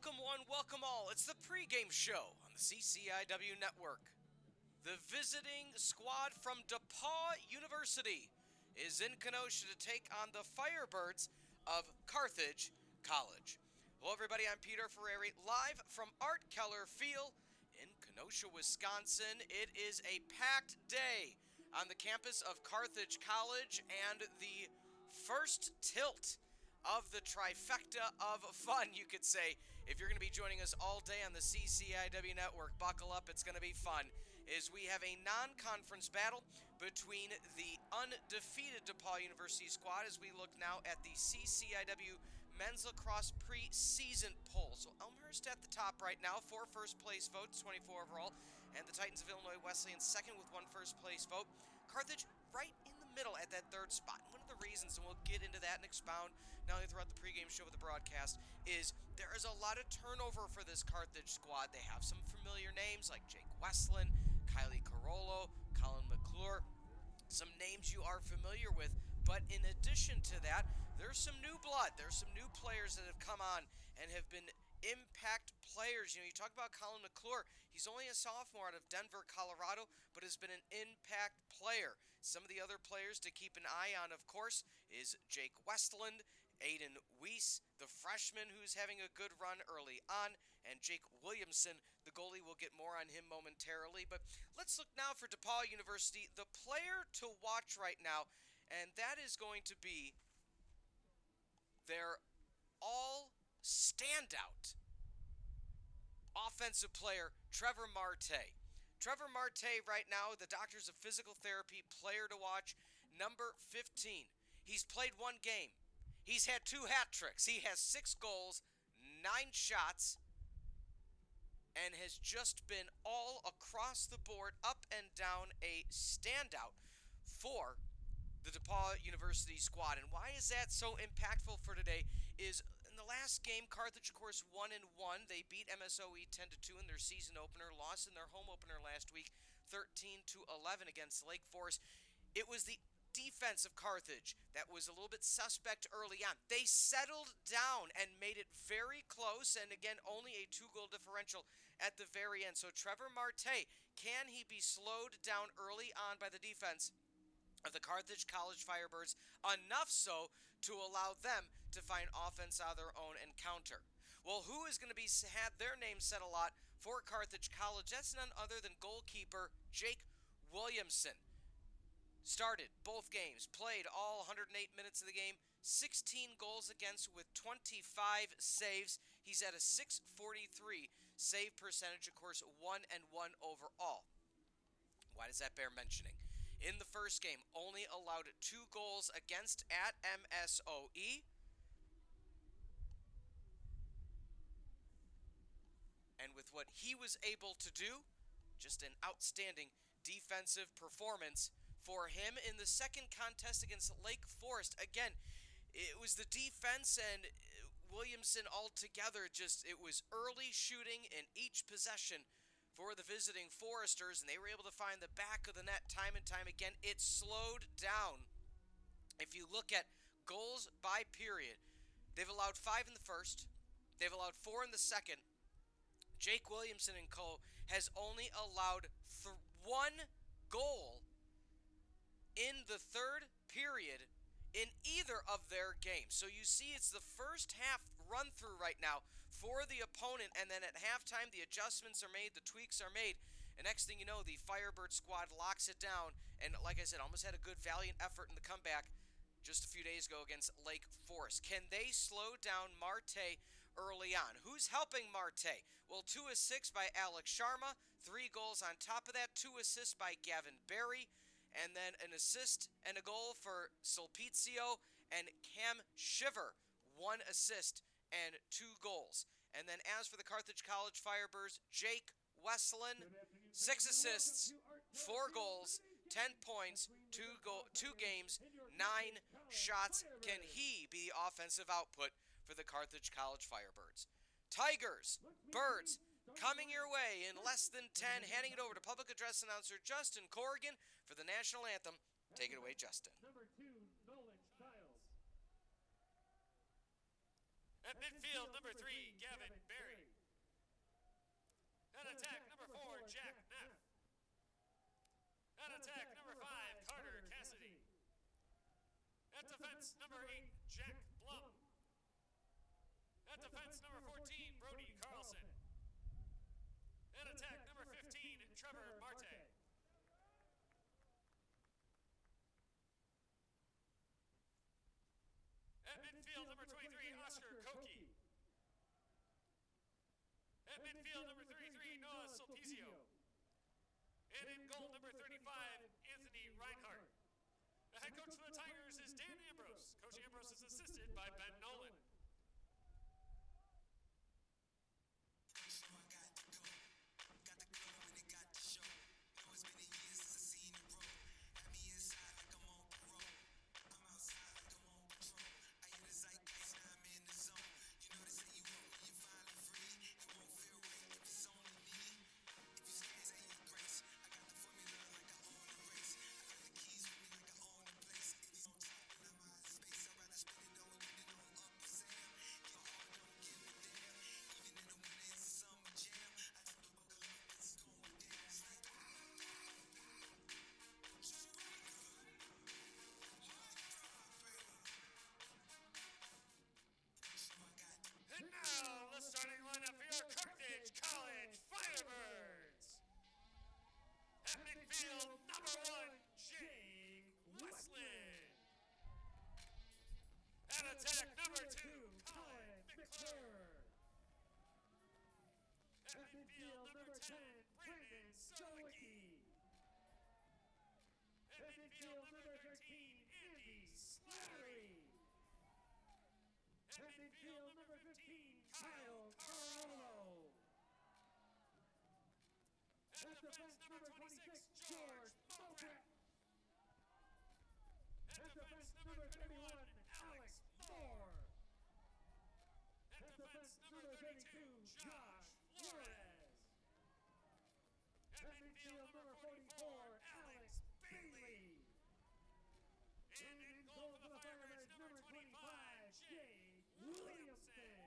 Welcome one, welcome all. It's the pregame show on the CCIW network. The visiting squad from DePauw University is in Kenosha to take on the Firebirds of Carthage College. Hello everybody, I'm Peter Ferreri, live from Art Keller Field in Kenosha, Wisconsin. It is a packed day on the campus of Carthage College and the first tilt of the trifecta of fun, you could say. If you're going to be joining us all day on the CCIW network, buckle up, it's going to be fun, is we have a non-conference battle between the undefeated DePauw University squad as we look now at the CCIW men's lacrosse preseason poll. So Elmhurst at the top right now, 4 first place votes, 24 overall, and the Titans of Illinois Wesleyan second with 1 first place vote. Carthage right in the middle at that third spot. One of the reasons, and we'll get into that and expound not only throughout the pregame show but the broadcast, is there is a lot of turnover for this Carthage squad. They have some familiar names like Jake Westland, Kylie Carollo, Colin McClure, some names you are familiar with, but in addition to that, there's some new blood. There's some new players that have come on and have been impact players. You know, you talk about Colin McClure. He's only a sophomore out of Denver, Colorado, but has been an impact player. Some of the other players to keep an eye on, of course, is Jake Westland, Aiden Weiss, the freshman who's having a good run early on, and Jake Williamson, the goalie. We'll get more on him momentarily. But let's look now for DePauw University, the player to watch right now, and that is going to be their all standout offensive player, Trevor Marte. Trevor Marte right now, the Doctors of Physical Therapy player to watch, number 15. He's played 1 game. He's had 2 hat tricks. He has 6 goals, 9 shots, and has just been all across the board, up and down, a standout for the DePauw University squad. And why is that so impactful for today is in the last game, Carthage, of course, 1-1. They beat MSOE 10-2 in their season opener, lost in their home opener last week, 13-11 against Lake Forest. It was the defense of Carthage that was a little bit suspect early on. They settled down and made it very close, and again, only a 2-goal differential at the very end. So Trevor Marte, can he be slowed down early on by the defense of the Carthage College Firebirds, enough so to allow them to find offense out of their own and counter? Well, who is going to be had their name said a lot for Carthage College? That's none other than goalkeeper Jake Williamson. Started both games, played all 108 minutes of the game, 16 goals against with 25 saves. He's at a .643 save percentage, of course, 1-1 overall. Why does that bear mentioning? In the first game, only allowed 2 goals against at MSOE. And with what he was able to do, just an outstanding defensive performance for him in the second contest against Lake Forest. Again, it was the defense and Williamson altogether. Just, it was early shooting in each possession for the visiting Foresters, and they were able to find the back of the net time and time again. It slowed down. If you look at goals by period, they've allowed 5 in the first. They've allowed 4 in the second. Jake Williamson and co. has only allowed 1 goal in the third period in either of their games. So you see, it's the first half run through right now for the opponent, and then at halftime the adjustments are made, the tweaks are made, and next thing you know, the Firebird squad locks it down, and like I said, almost had a good valiant effort in the comeback just a few days ago against Lake Forest. Can they slow down Marte early on? Who's helping Marte? Well, 2 assists by Alex Sharma, 3 goals on top of that, 2 assists by Gavin Berry, and then an assist and a goal for Sulpizio and Cam Shiver, 1 assist and 2 goals. And then as for the Carthage College Firebirds, Jake Westland, 6 assists, 4 goals, 10 points, 2 games, 9 shots. Can he be the offensive output for the Carthage College Firebirds? Tigers, Birds, coming your way in less than 10, handing it over to public address announcer Justin Corrigan for the national anthem. Take it away, Justin. Number 2, Nolan Childs. At midfield, number 3, Gavin Berry. At attack, number 4, Jack Neff. At attack, number 5, Carter Cassidy. At defense, number 8, Jack Blum. At defense, number 14, Brody Carlson. At attack, number 15, Trevor Marte. At midfield, number 23, Oscar Koki. At midfield, number 33, Noah Soltizio. And in goal, number 35, Anthony Reinhardt. The head coach for the Tigers is Dan Ambrose. Coach Ambrose is assisted by Ben Nolan. And now, the starting lineup for your Carthage College Firebirds. At midfield, number 1, Jake Westland. At attack, number 2, Colin McClure. At midfield, number 10, Brandon Solicki. At midfield, number 13, Andy Slattery. At midfield, number 15, Kyle Carollo. At defense, number 26, George Motrek. At defense, number 31, Alex Moore. At defense, number 32, Josh Flores. At midfield, number 44, Alex Bailey. And in goal for the Firebirds, number 25, Jay Williamson.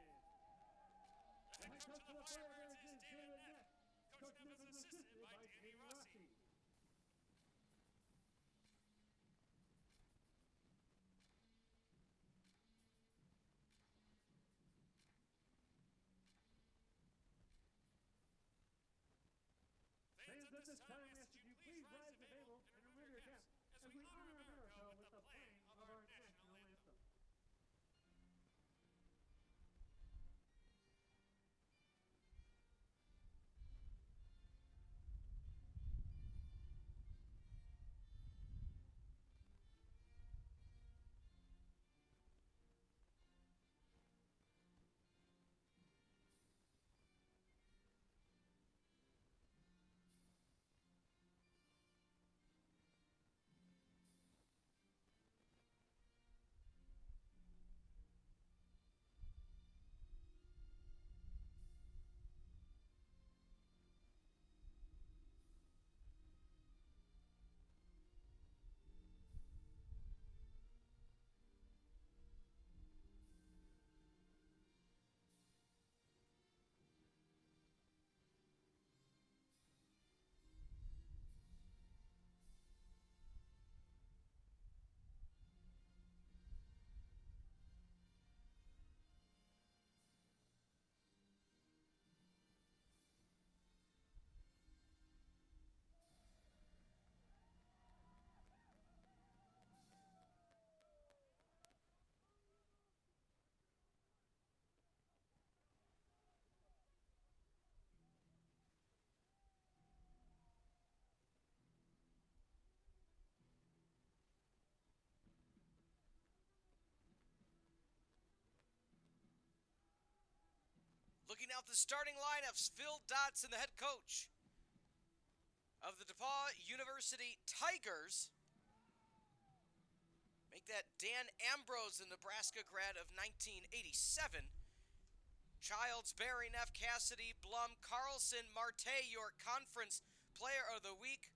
The head coach of the Firebirds is David Neff. Coach Neff is assisted by Danny Rossi. Fans, at this time, we ask that you please rise to the table and remove your caps as we honor America with the playing of our national anthem. Looking out the starting lineups, Phil Dotson, the head coach of the DePauw University Tigers. Make that Dan Ambrose, the Nebraska grad of 1987. Childs, Berry, Neff, Cassidy, Blum, Carlson, Marte, your conference player of the week.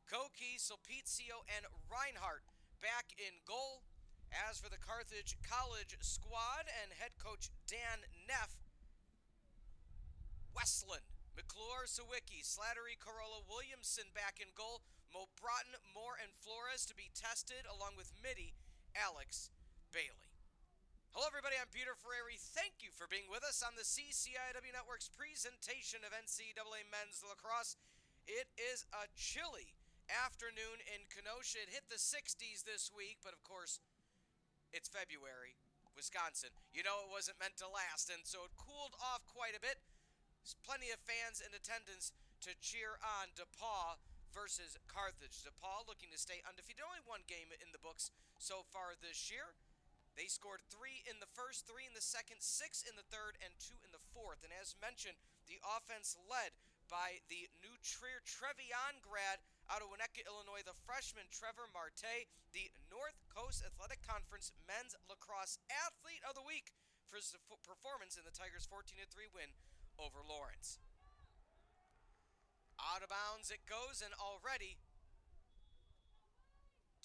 Koki, Sulpizio, and Reinhardt back in goal. As for the Carthage College squad and head coach Dan Neff, Westland, McClure, Sawicki, Slattery, Corolla, Williamson back in goal, Mo Broughton, Moore, and Flores to be tested, along with Mitty, Alex, Bailey. Hello everybody, I'm Peter Ferreri. Thank you for being with us on the CCIW Network's presentation of NCAA Men's Lacrosse. It is a chilly afternoon in Kenosha. It hit the 60s this week, but of course, it's February, Wisconsin. You know it wasn't meant to last, and so it cooled off quite a bit. There's plenty of fans in attendance to cheer on DePauw versus Carthage. DePauw looking to stay undefeated. Only one game in the books so far this year. They scored 3 in the first, 3 in the second, 6 in the third, and 2 in the fourth. And as mentioned, the offense led by the new Trevion grad out of Winnetka, Illinois, the freshman Trevor Marte, the North Coast Athletic Conference Men's Lacrosse Athlete of the Week for his performance in the Tigers' 14-3 win over Lawrence. Out of bounds it goes, and already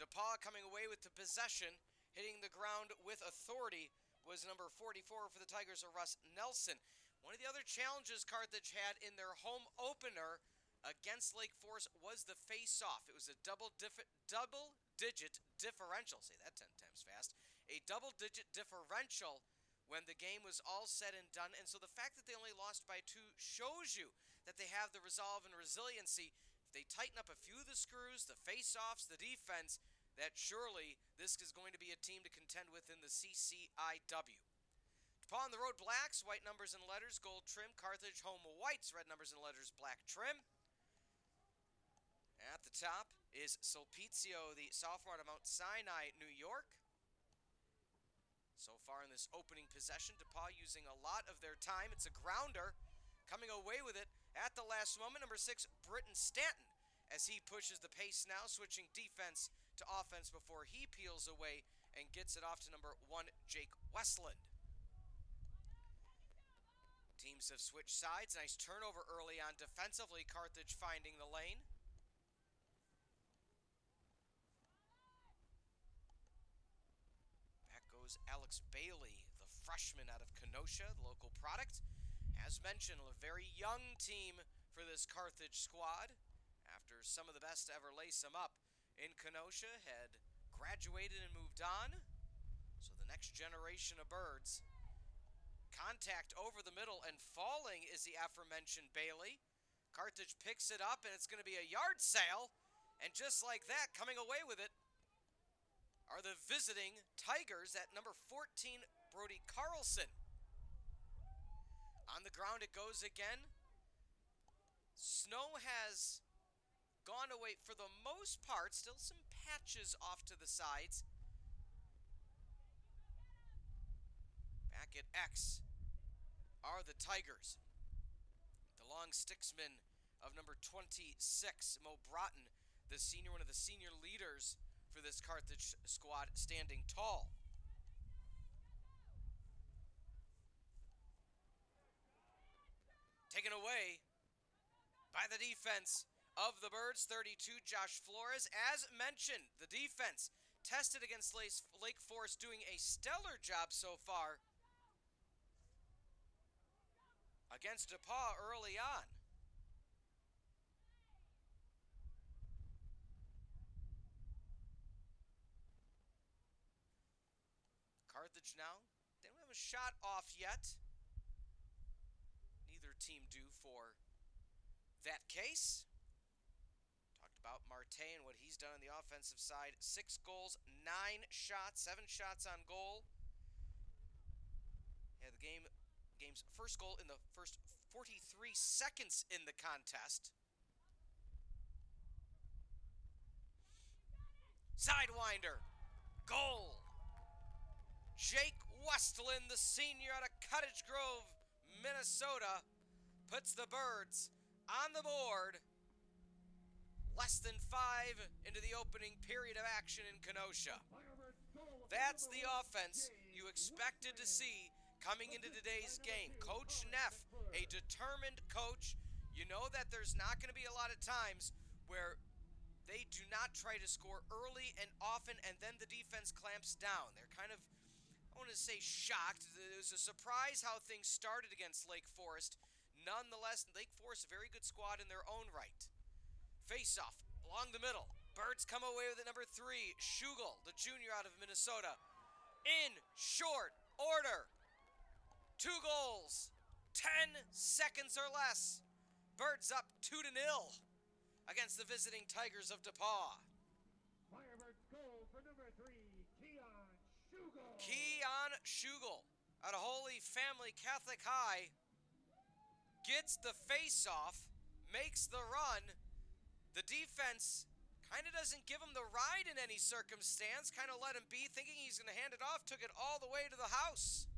DePauw coming away with the possession. Hitting the ground with authority was number 44 for the Tigers, Russ Nelson. One of the other challenges Carthage had in their home opener against Lake Forest was the face-off. It was a double-digit differential. Say that 10 times fast. A double-digit differential when the game was all said and done. And so the fact that they only lost by 2 shows you that they have the resolve and resiliency. If they tighten up a few of the screws, the face-offs, the defense, that surely this is going to be a team to contend with in the CCIW. DePauw on the road, blacks, white numbers and letters, gold trim. Carthage home whites, red numbers and letters, black trim. At the top is Sulpizio, the sophomore out of Mount Sinai, New York. So far in this opening possession, DePauw using a lot of their time. It's a grounder, coming away with it at the last moment. Number 6, Britton Stanton, as he pushes the pace now, switching defense to offense before he peels away and gets it off to number 1, Jake Westland. Teams have switched sides. Nice turnover early on defensively. Carthage finding the lane. Back goes Alex Bailey, the freshman out of Kenosha, the local product. As mentioned, a very young team for this Carthage squad. After some of the best to ever lace them up in Kenosha had graduated and moved on. So the next generation of birds. Contact over the middle and falling is the aforementioned Bailey. Carthage picks it up and it's going to be a yard sale. And just like that, coming away with it are the visiting Tigers at number 14, Brody Carlson. On the ground it goes again. Snow has gone away for the most part. Still some patches off to the sides. Back at X are the Tigers. The long sticksman of number 26, Mo Broughton, the senior, one of the senior leaders for this Carthage squad, standing tall. Taken away by the defense of the Birds, 32, Josh Flores. As mentioned, the defense tested against Lake Forest, doing a stellar job so far against DePauw early on. Carthage now, they don't have a shot off yet. Neither team do for that case. About Marte and what he's done on the offensive side. 6 goals, 9 shots, 7 shots on goal. Had the game's first goal in the first 43 seconds in the contest. Sidewinder, goal. Jake Westland, the senior out of Cottage Grove, Minnesota, puts the Birds on the board. Less than 5 into the opening period of action in Kenosha. That's the offense you expected to see coming into today's game. Coach Neff, a determined coach. You know that there's not going to be a lot of times where They do not try to score early and often, and then the defense clamps down. They're kind of, I want to say, shocked. It was a surprise how things started against Lake Forest. Nonetheless, Lake Forest, a very good squad in their own right. Face-off along the middle. Birds come away with it, number 3, Schugel, the junior out of Minnesota. In short order. 2 goals. 10 seconds or less. Birds up 2-0 against the visiting Tigers of DePauw. Firebirds goal for number 3, Keon Schugel. Keon Schugel out of Holy Family Catholic High gets the face-off, makes the run. The defense kind of doesn't give him the ride in any circumstance, kind of let him be, thinking he's going to hand it off, took it all the way to the house.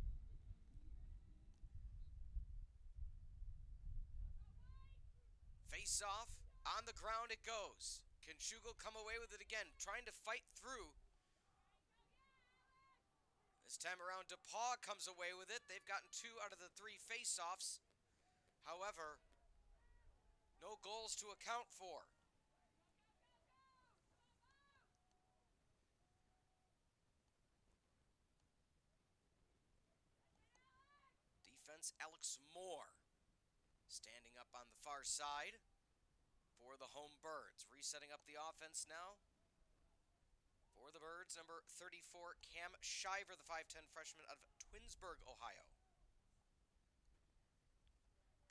Face-off, on the ground it goes. Can Schugel come away with it again, trying to fight through? This time around, DePauw comes away with it. They've gotten 2 out of the 3 face-offs. However, no goals to account for. Defense, Alex Moore standing up on the far side for the home Birds. Resetting up the offense now. For the Birds, number 34, Cam Shiver, the 5'10 freshman out of Twinsburg, Ohio.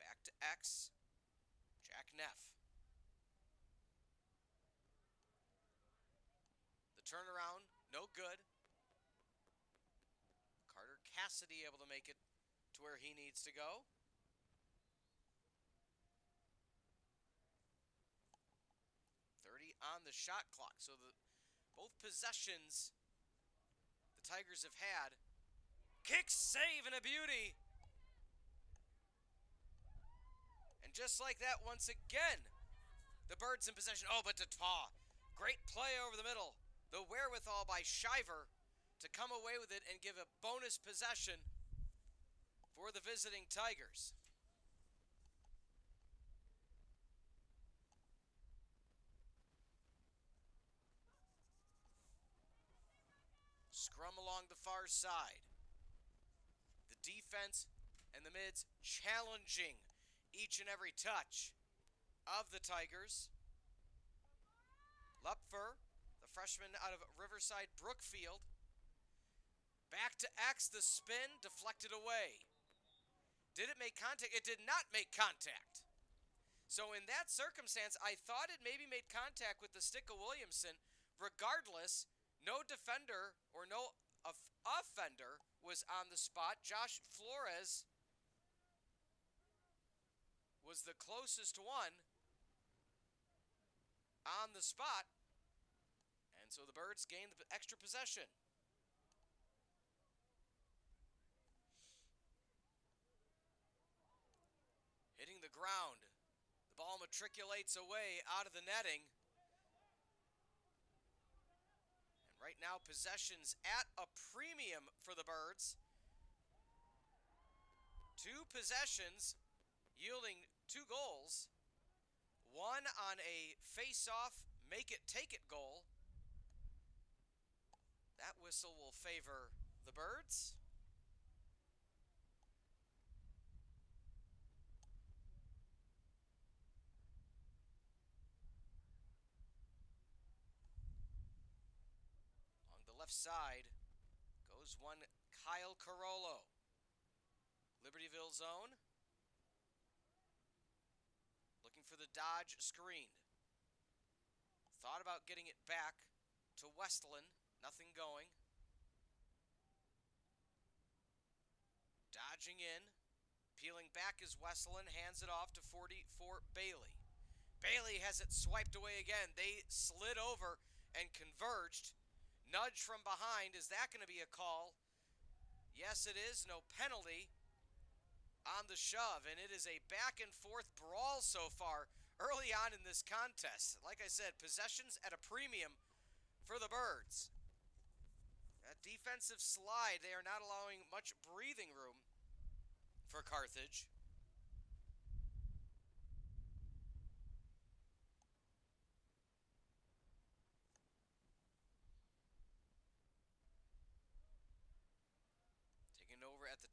Back to X, Jack Neff. The turnaround, no good. Carter Cassidy able to make it to where he needs to go. On the shot clock. So both possessions the Tigers have had. Kick, save, and a beauty. And just like that, once again, the Birds in possession. Oh, but DePauw. Great play over the middle. The wherewithal by Shiver to come away with it and give a bonus possession for the visiting Tigers. Scrum along the far side. The defense and the mids challenging each and every touch of the Tigers. Lupfer, the freshman out of Riverside Brookfield. Back to X, the spin, deflected away. Did it make contact? It did not make contact. So in that circumstance, I thought it maybe made contact with the stick of Williamson. Regardless, no defender or no offender was on the spot. Josh Flores was the closest one on the spot. And so the Birds gained the extra possession. Hitting the ground. The ball matriculates away out of the netting. Right now, possessions at a premium for the Birds. 2 possessions yielding 2 goals. 1 on a face-off, make-it-take-it goal. That whistle will favor the Birds. Left side goes one Kyle Carollo. Libertyville zone. Looking for the dodge screen. Thought about getting it back to Westland. Nothing going. Dodging in. Peeling back is Westland. Hands it off to 44 Bailey. Bailey has it swiped away again. They slid over and converged. Nudge from behind. Is that going to be a call? Yes, it is. No penalty on the shove. And it is a back and forth brawl so far early on in this contest. Like I said, possessions at a premium for the Birds. That defensive slide, they are not allowing much breathing room for Carthage.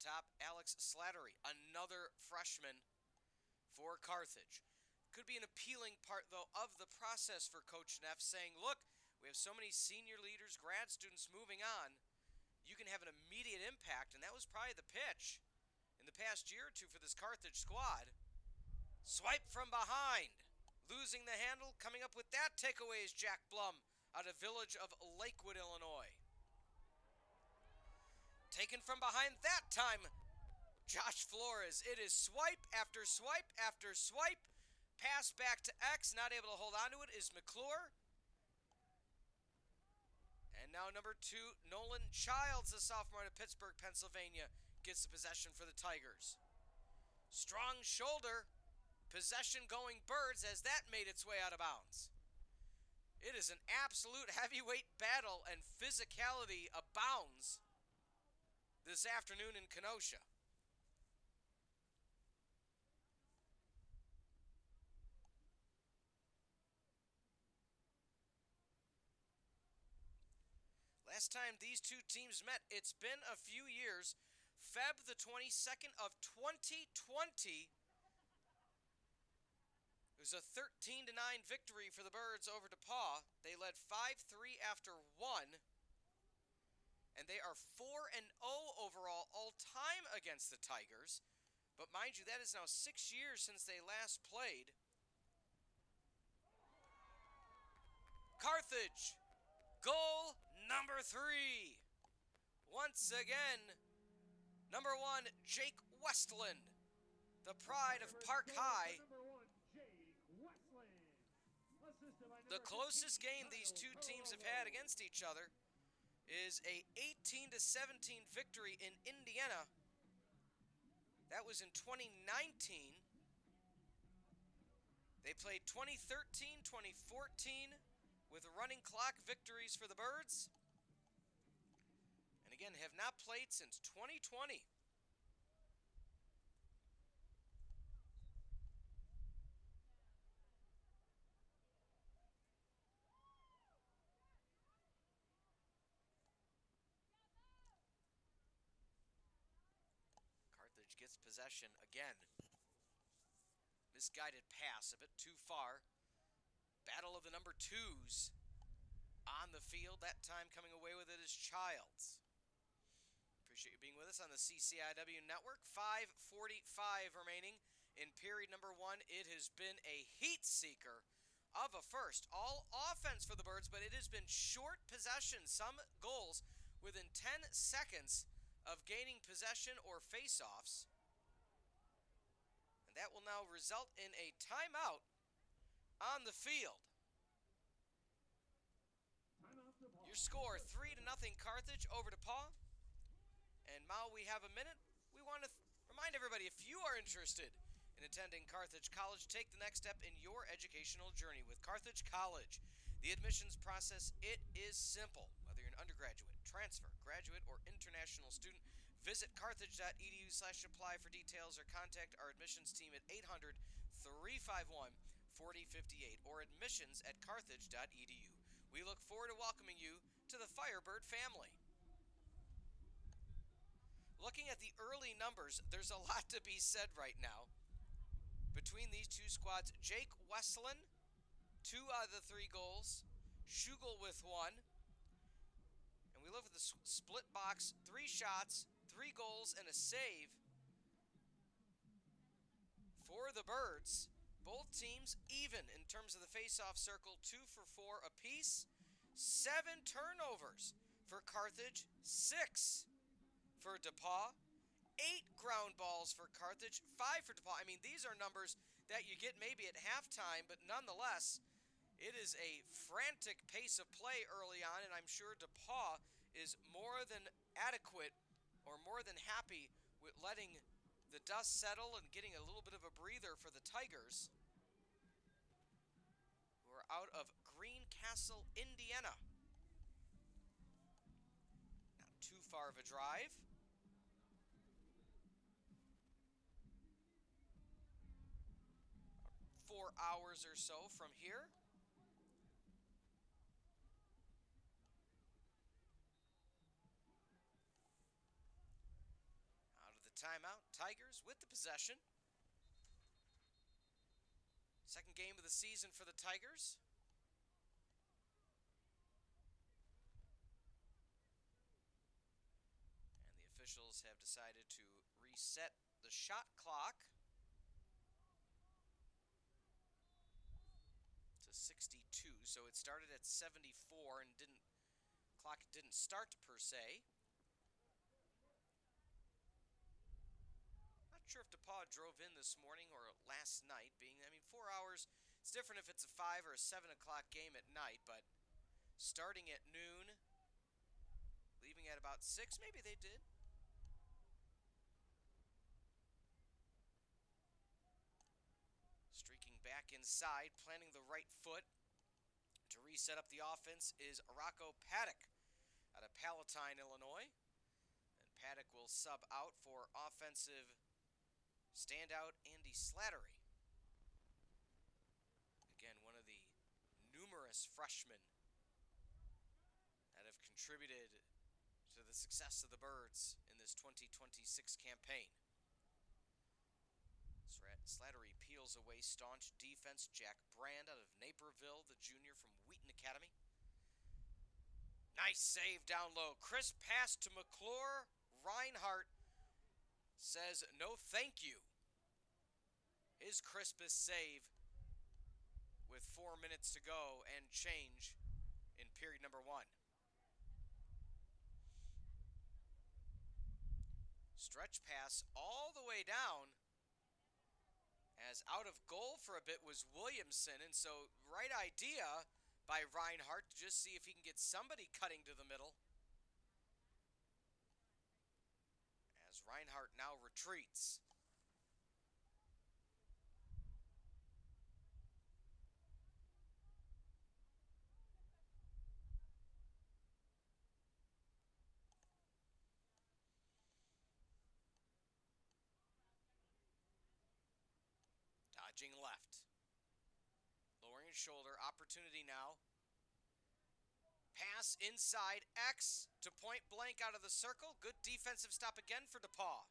top, Alex Slattery, another freshman for Carthage. Could be an appealing part, though, of the process for Coach Neff, saying, look, we have so many senior leaders, grad students moving on. You can have an immediate impact, and that was probably the pitch in the past year or two for this Carthage squad. Swipe from behind. Losing the handle, coming up with that takeaway is Jack Blum out of Village of Lakewood, Illinois. Taken from behind that time, Josh Flores. It is swipe after swipe after swipe. Pass back to X, not able to hold on to it is McClure. And now number 2, Nolan Childs, the sophomore out of Pittsburgh, Pennsylvania, gets the possession for the Tigers. Strong shoulder. Possession going Birds as that made its way out of bounds. It is an absolute heavyweight battle and physicality abounds this afternoon in Kenosha. Last time these two teams met, it's been a few years. Feb the 22nd of 2020. It was a 13-9 victory for the Birds over DePauw. They led 5-3 after 1. And they are 4-0 overall all-time against the Tigers. But mind you, that is now 6 years since they last played. Carthage, goal number 3. Once again, number 1, Jake Westland, the pride of Park High. The closest game these two teams have had against each other is a 18-17 victory in Indiana. That was in 2019. They played 2013, 2014 with running clock victories for the Birds. And again, have not played since 2020. Gets possession again. Misguided pass, a bit too far. Battle of the number 2s on the field. That time coming away with it is Childs. Appreciate you being with us on the CCIW Network. 5:45 remaining in period number 1. It has been a heat seeker of a first. All offense for the Birds, but it has been short possession. Some goals within 10 seconds of gaining possession or face-offs. And that will now result in a timeout on the field. Your score, 3-0 Carthage over DePauw. And Mao, we have a minute. We want to remind everybody, if you are interested in attending Carthage College, take the next step in your educational journey with Carthage College. The admissions process, it is simple. Whether you're an undergraduate, transfer, graduate, or international student, visit carthage.edu/apply for details or contact our admissions team at 800-351-4058 or admissions@carthage.edu. We look forward to welcoming you to the Firebird family. Looking at the early numbers, there's a lot to be said right now between these two squads. Jake Westland, 2 out of the 3 goals. Schugel with 1. And we look at the split box, 3 shots, 3 goals, and a save for the Birds. Both teams even in terms of the face-off circle, 2 for 4 apiece. 7 turnovers for Carthage, 6 for DePauw. 8 ground balls for Carthage, 5 for DePauw. I mean, these are numbers that you get maybe at halftime, but nonetheless, it is a frantic pace of play early on, and I'm sure DePauw is more than adequate or more than happy with letting the dust settle and getting a little bit of a breather for the Tigers, who are out of Greencastle, Indiana. Not too far of a drive. 4 hours or so from here. Out of timeout. Tigers with the possession. Second game of the season for the Tigers. And the officials have decided to reset the shot clock to 62. So it started at 74 and clock didn't start per se. Not sure if DePauw drove in this morning or last night, 4 hours. It's different if it's a 5 or a 7 o'clock game at night, but starting at noon, leaving at about 6, maybe they did. Streaking back inside, planting the right foot to reset up the offense is Rocco Paddock out of Palatine, Illinois. And Paddock will sub out for offensive standout Andy Slattery. Again, one of the numerous freshmen that have contributed to the success of the Birds in this 2026 campaign. Slattery peels away staunch defense. Jack Brand out of Naperville, the junior from Wheaton Academy. Nice save down low. Crisp pass to McClure. Reinhardt says no thank you. His crispest save with 4 minutes to go and change in period number 1. Stretch pass all the way down, as out of goal for a bit was Williamson, and so right idea by Reinhardt to just see if he can get somebody cutting to the middle. As Reinhardt now retreats. Dodging left. Lowering his shoulder. Opportunity now. Pass inside. X to point blank out of the circle. Good defensive stop again for DePauw.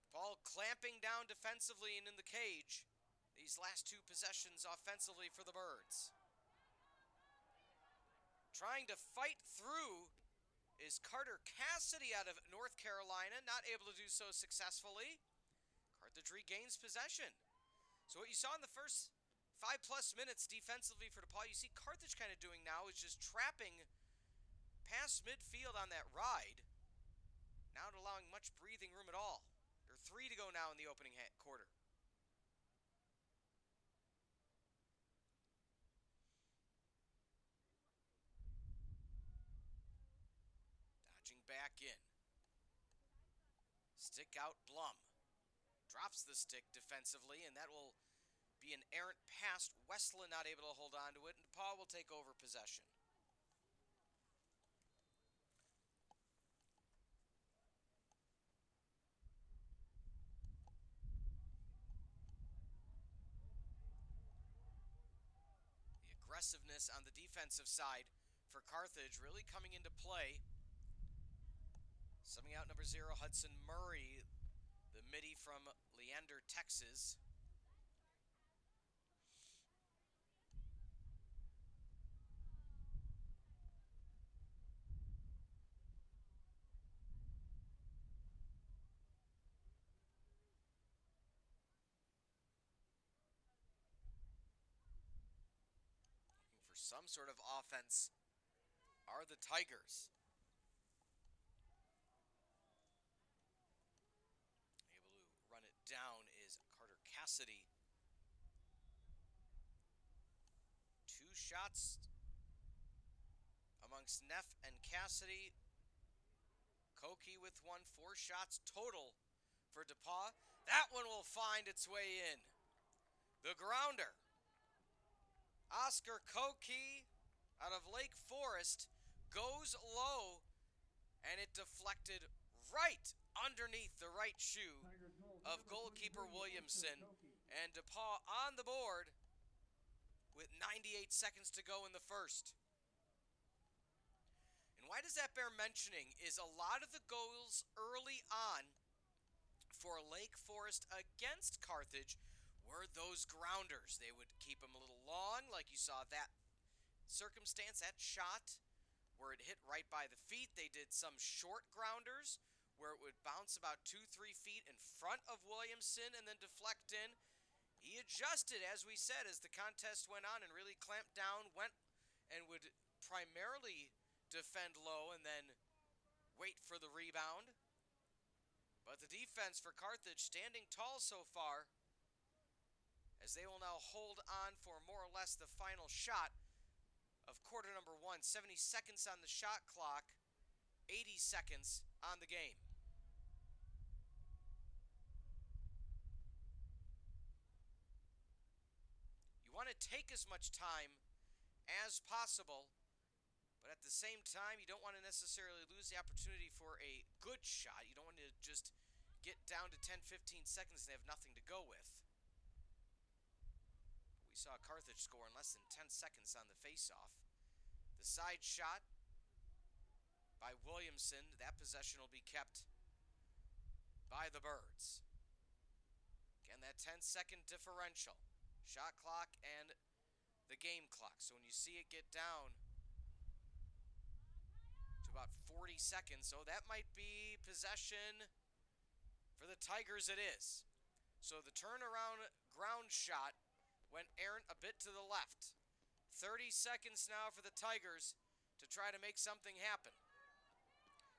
DePauw clamping down defensively and in the cage. These last 2 possessions offensively for the Birds. Trying to fight through is Carter Cassidy out of North Carolina. Not able to do so successfully. Carthage regains possession. So what you saw in the first 5+ minutes defensively for DePauw, you see Carthage kind of doing now is just trapping past midfield on that ride, not allowing much breathing room at all. There are 3 to go now in the opening quarter. Dodging back in. Stick out Blum. Drops the stick defensively, and that will be an errant pass. Westland not able to hold on to it, and DePauw will take over possession. The aggressiveness on the defensive side for Carthage really coming into play. Summing out number 0, Hudson Murray, the midi from Leander, Texas. Looking for some sort of offense are the Tigers. Down is Carter Cassidy. 2 shots amongst Neff and Cassidy. Koki with 1, 4 shots total for DePauw. That one will find its way in. The grounder. Oscar Koki out of Lake Forest goes low, and it deflected right underneath the right shoe of goalkeeper Williamson, and DePauw on the board with 98 seconds to go in the first. And why does that bear mentioning is a lot of the goals early on for Lake Forest against Carthage were those grounders. They would keep them a little long, like you saw that circumstance, that shot, where it hit right by the feet. They did some short grounders, where it would bounce about 2-3 feet in front of Williamson and then deflect in. He adjusted, as we said, as the contest went on and really clamped down, went and would primarily defend low and then wait for the rebound. But the defense for Carthage standing tall so far, as they will now hold on for more or less the final shot of quarter number 1. 70 seconds on the shot clock, 80 seconds on the game. You want to take as much time as possible, but at the same time, you don't want to necessarily lose the opportunity for a good shot. You don't want to just get down to 10-15 seconds and have nothing to go with. We saw Carthage score in less than 10 seconds on the faceoff. The side shot by Williamson, that possession will be kept by the Birds. Again, that 10-second differential, shot clock and the game clock. So when you see it get down to about 40 seconds, so that might be possession for the Tigers. It is. So the turnaround ground shot went errant a bit to the left. 30 seconds now for the Tigers to try to make something happen.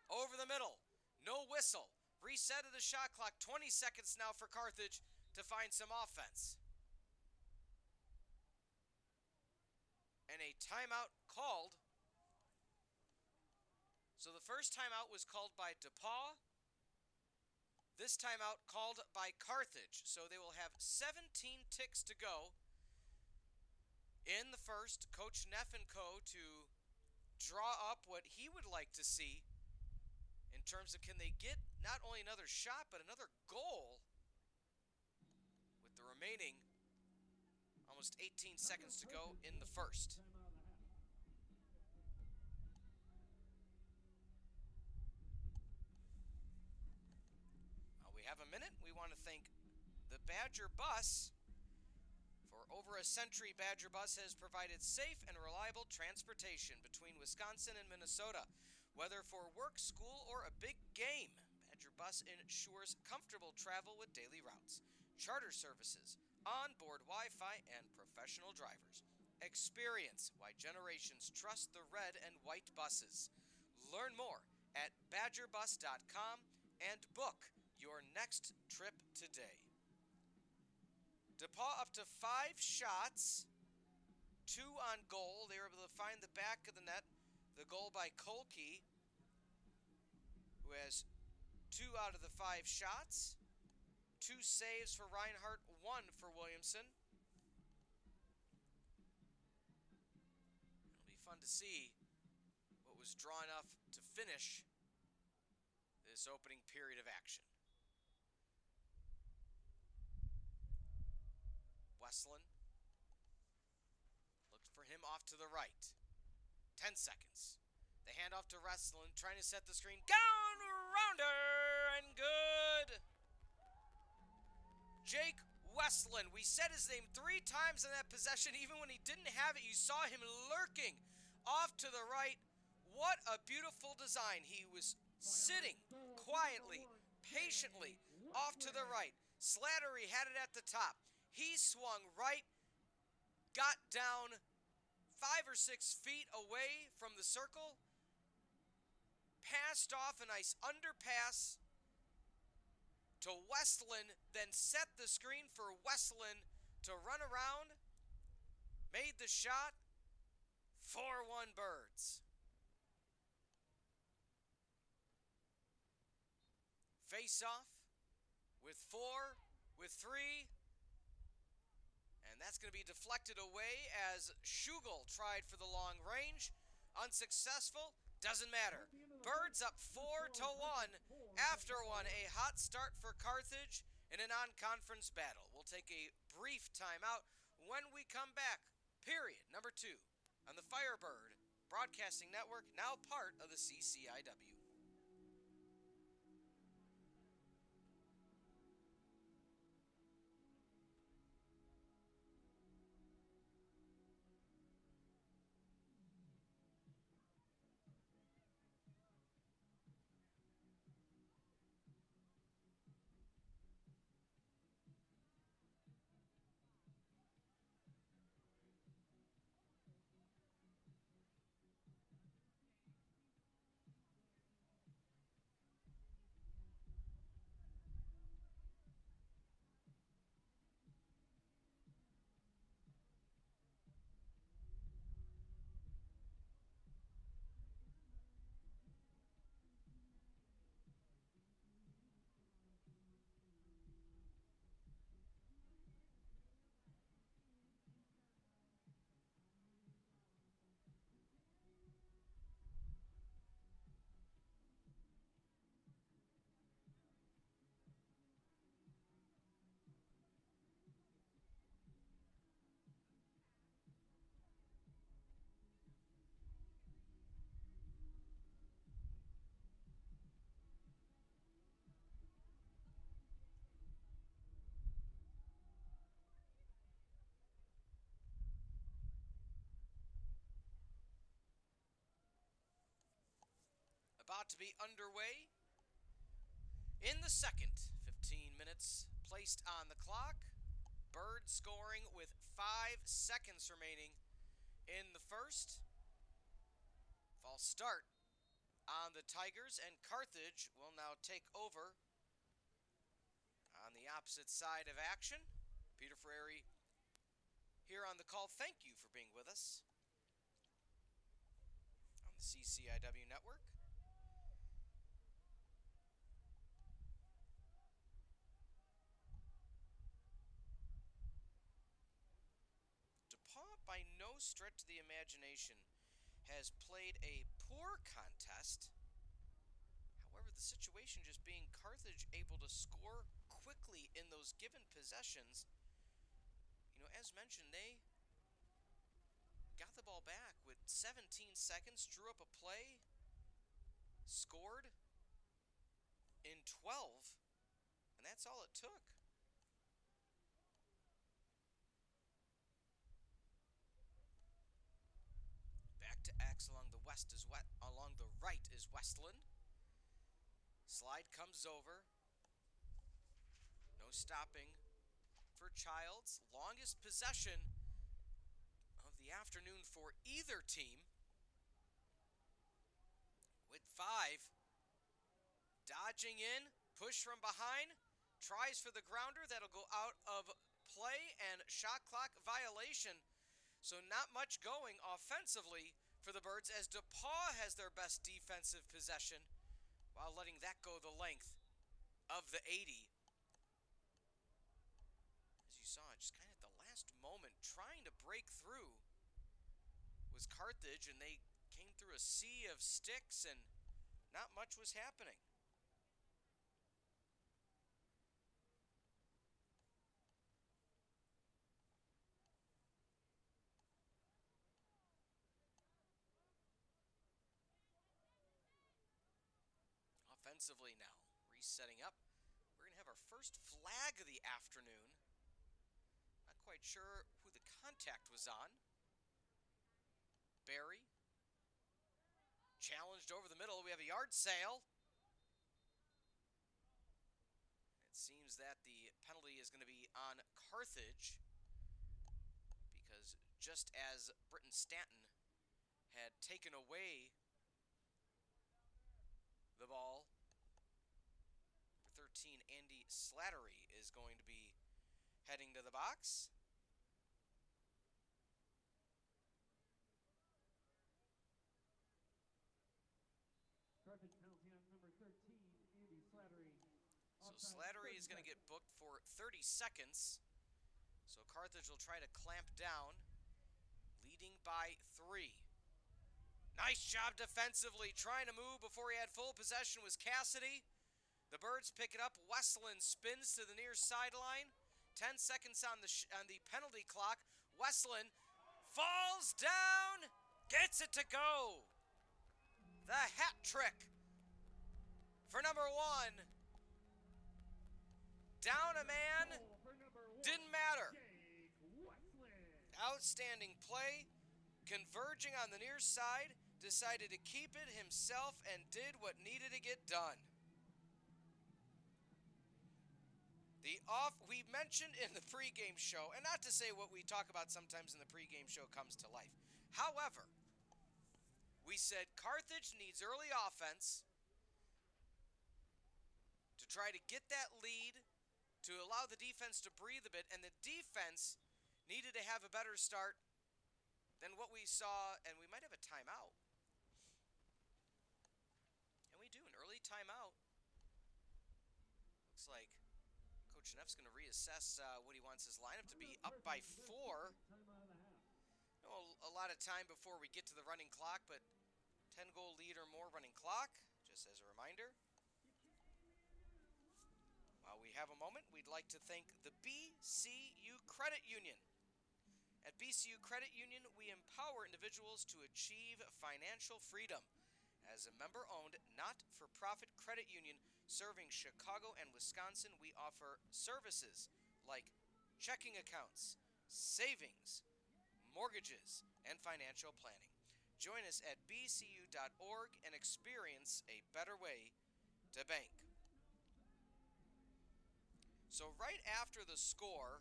Over the middle, no whistle. Reset of the shot clock, 20 seconds now for Carthage to find some offense. And a timeout called. So the first timeout was called by DePauw. This timeout called by Carthage. So they will have 17 ticks to go in the first. Coach Neff and co. to draw up what he would like to see in terms of, can they get not only another shot but another goal with the remaining almost 18 seconds to go in the first. We have a minute. We want to thank the Badger Bus. For over a century, Badger Bus has provided safe and reliable transportation between Wisconsin and Minnesota. Whether for work, school, or a big game, Badger Bus ensures comfortable travel with daily routes, charter services, onboard Wi-Fi, and professional drivers. Experience why generations trust the red and white buses. Learn more at badgerbus.com and book your next trip today. DePauw up to 5 shots, 2 on goal. They were able to find the back of the net. The goal by Kolke, who has 2 out of the 5 shots. 2 saves for Reinhardt, 1 for Williamson. It'll be fun to see what was drawn enough to finish this opening period of action. Westland looked for him off to the right. 10 seconds. The handoff to Westland, trying to set the screen. Down, rounder, and good. Jake Westland. We said his name 3 times in that possession. Even when he didn't have it, you saw him lurking off to the right. What a beautiful design. He was sitting quietly, patiently off to the right. Slattery had it at the top. He swung right, got down 5 or 6 feet away from the circle, passed off a nice underpass to Westland, then set the screen for Westland to run around, made the shot, 4-1 Birds. Face off with 4, with 3, and that's going to be deflected away as Schugel tried for the long range. Unsuccessful. Doesn't matter. Birds up 4-1 after one. A hot start for Carthage in a non-conference battle. We'll take a brief timeout. When we come back, period number 2 on the Firebird Broadcasting Network, now part of the CCIW. about to be underway in the second. 15 minutes placed on the clock. Birds scoring with 5 seconds remaining in the first. False start on the Tigers, and Carthage will now take over on the opposite side of action. Peter Ferreri here on the call. Thank you for being with us on the CCIW network. DePauw, by no stretch of the imagination, has played a poor contest. However, the situation just being Carthage able to score quickly in those given possessions. You know, as mentioned, they got the ball back with 17 seconds, drew up a play, scored in 12, and that's all it took. Back to X along the along the right is Westland. Slide comes over. No stopping for Childs. Longest possession of the afternoon for either team, with 5. Dodging in, push from behind, tries for the grounder. That'll go out of play and shot clock violation. So not much going offensively for the Birds, as DePauw has their best defensive possession while letting that go the length of the 80. As you saw, just kind of at the last moment, trying to break through was Carthage, and they came through a sea of sticks and not much was happening. Offensively now, resetting up. We're going to have our first flag of the afternoon. Not quite sure who the contact was on. Barry. Challenged over the middle. We have a yard sale. It seems that the penalty is going to be on Carthage, because just as Britton Stanton had taken away the ball, 13, Andy Slattery is going to be heading to the box. Carthage penalty on number 13, Andy Slattery. So Slattery is going to get booked for 30 seconds. So Carthage will try to clamp down, leading by 3. Nice job defensively, trying to move before he had full possession was Cassidy. The Birds pick it up. Westland spins to the near sideline. 10 seconds on the penalty clock. Westland falls down, gets it to go. The hat trick for number 1. Down a man, didn't matter. Outstanding play, converging on the near side, decided to keep it himself and did what needed to get done. We mentioned in the pregame show, and not to say what we talk about sometimes in the pregame show comes to life. However, we said Carthage needs early offense to try to get that lead, to allow the defense to breathe a bit, and the defense needed to have a better start than what we saw, and we might have a timeout. And we do, an early timeout. Looks like Coach Neff's going to reassess what he wants his lineup to be, up by 4. A lot of time before we get to the running clock, but 10-goal lead or more running clock, just as a reminder. While we have a moment, we'd like to thank the BCU Credit Union. At BCU Credit Union, we empower individuals to achieve financial freedom. As a member-owned, not-for-profit credit union serving Chicago and Wisconsin, we offer services like checking accounts, savings, mortgages, and financial planning. Join us at bcu.org and experience a better way to bank. So right after the score,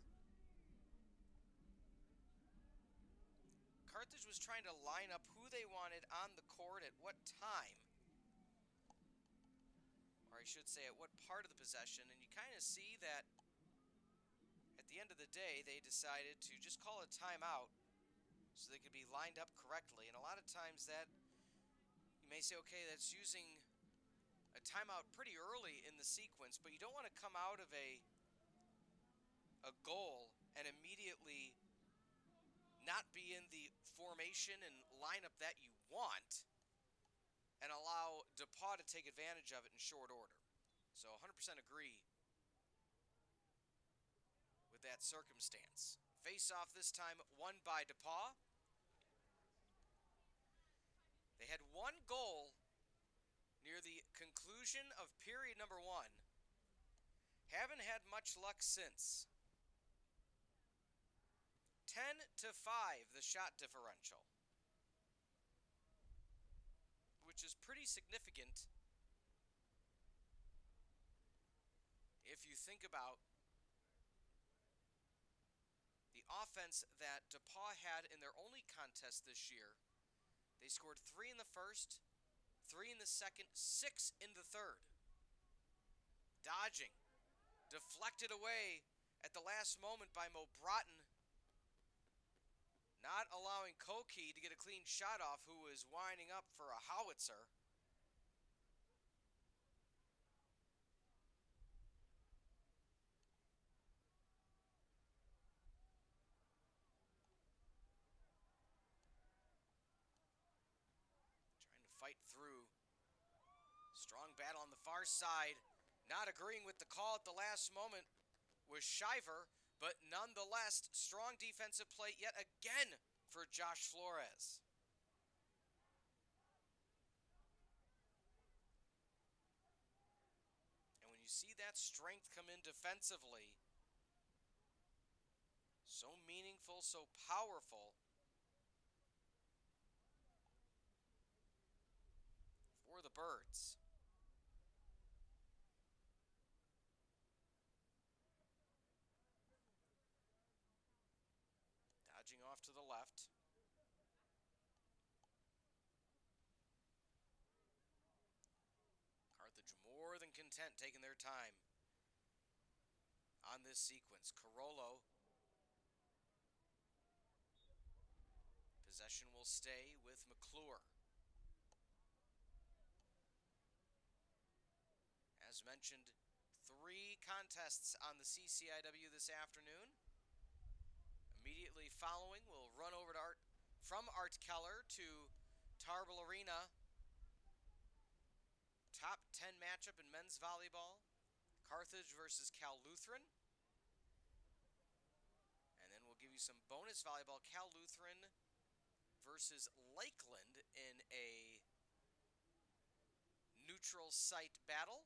Carthage was trying to line up who they wanted on the court at what time, or I should say at what part of the possession, and you kind of see that at the end of the day they decided to just call a timeout so they could be lined up correctly. And a lot of times that, you may say, okay, that's using a timeout pretty early in the sequence, but you don't want to come out of a goal and immediately not be in the formation and lineup that you want and allow DePauw to take advantage of it in short order. So 100% agree with that circumstance. Face-off this time won by DePauw. They had one goal near the conclusion of period number 1. Haven't had much luck since. 10-5 the shot differential, which is pretty significant if you think about the offense that DePauw had in their only contest this year. They scored 3 in the first, 3 in the second, 6 in the third. Dodging, deflected away at the last moment by Mo Broughton, not allowing Koki to get a clean shot off, who was winding up for a howitzer. Trying to fight through. Strong battle on the far side. Not agreeing with the call at the last moment was Shiver, but nonetheless, strong defensive play yet again for Josh Flores. And when you see that strength come in defensively, so meaningful, so powerful for the Birds. Dodging off to the left. Carthage more than content taking their time on this sequence. Carollo. Possession will stay with McClure. As mentioned, 3 contests on the CCIW this afternoon. Immediately following, we'll run over to from Art Keller to Tarbell Arena. Top 10 matchup in men's volleyball. Carthage versus Cal Lutheran. And then we'll give you some bonus volleyball. Cal Lutheran versus Lakeland in a neutral site battle.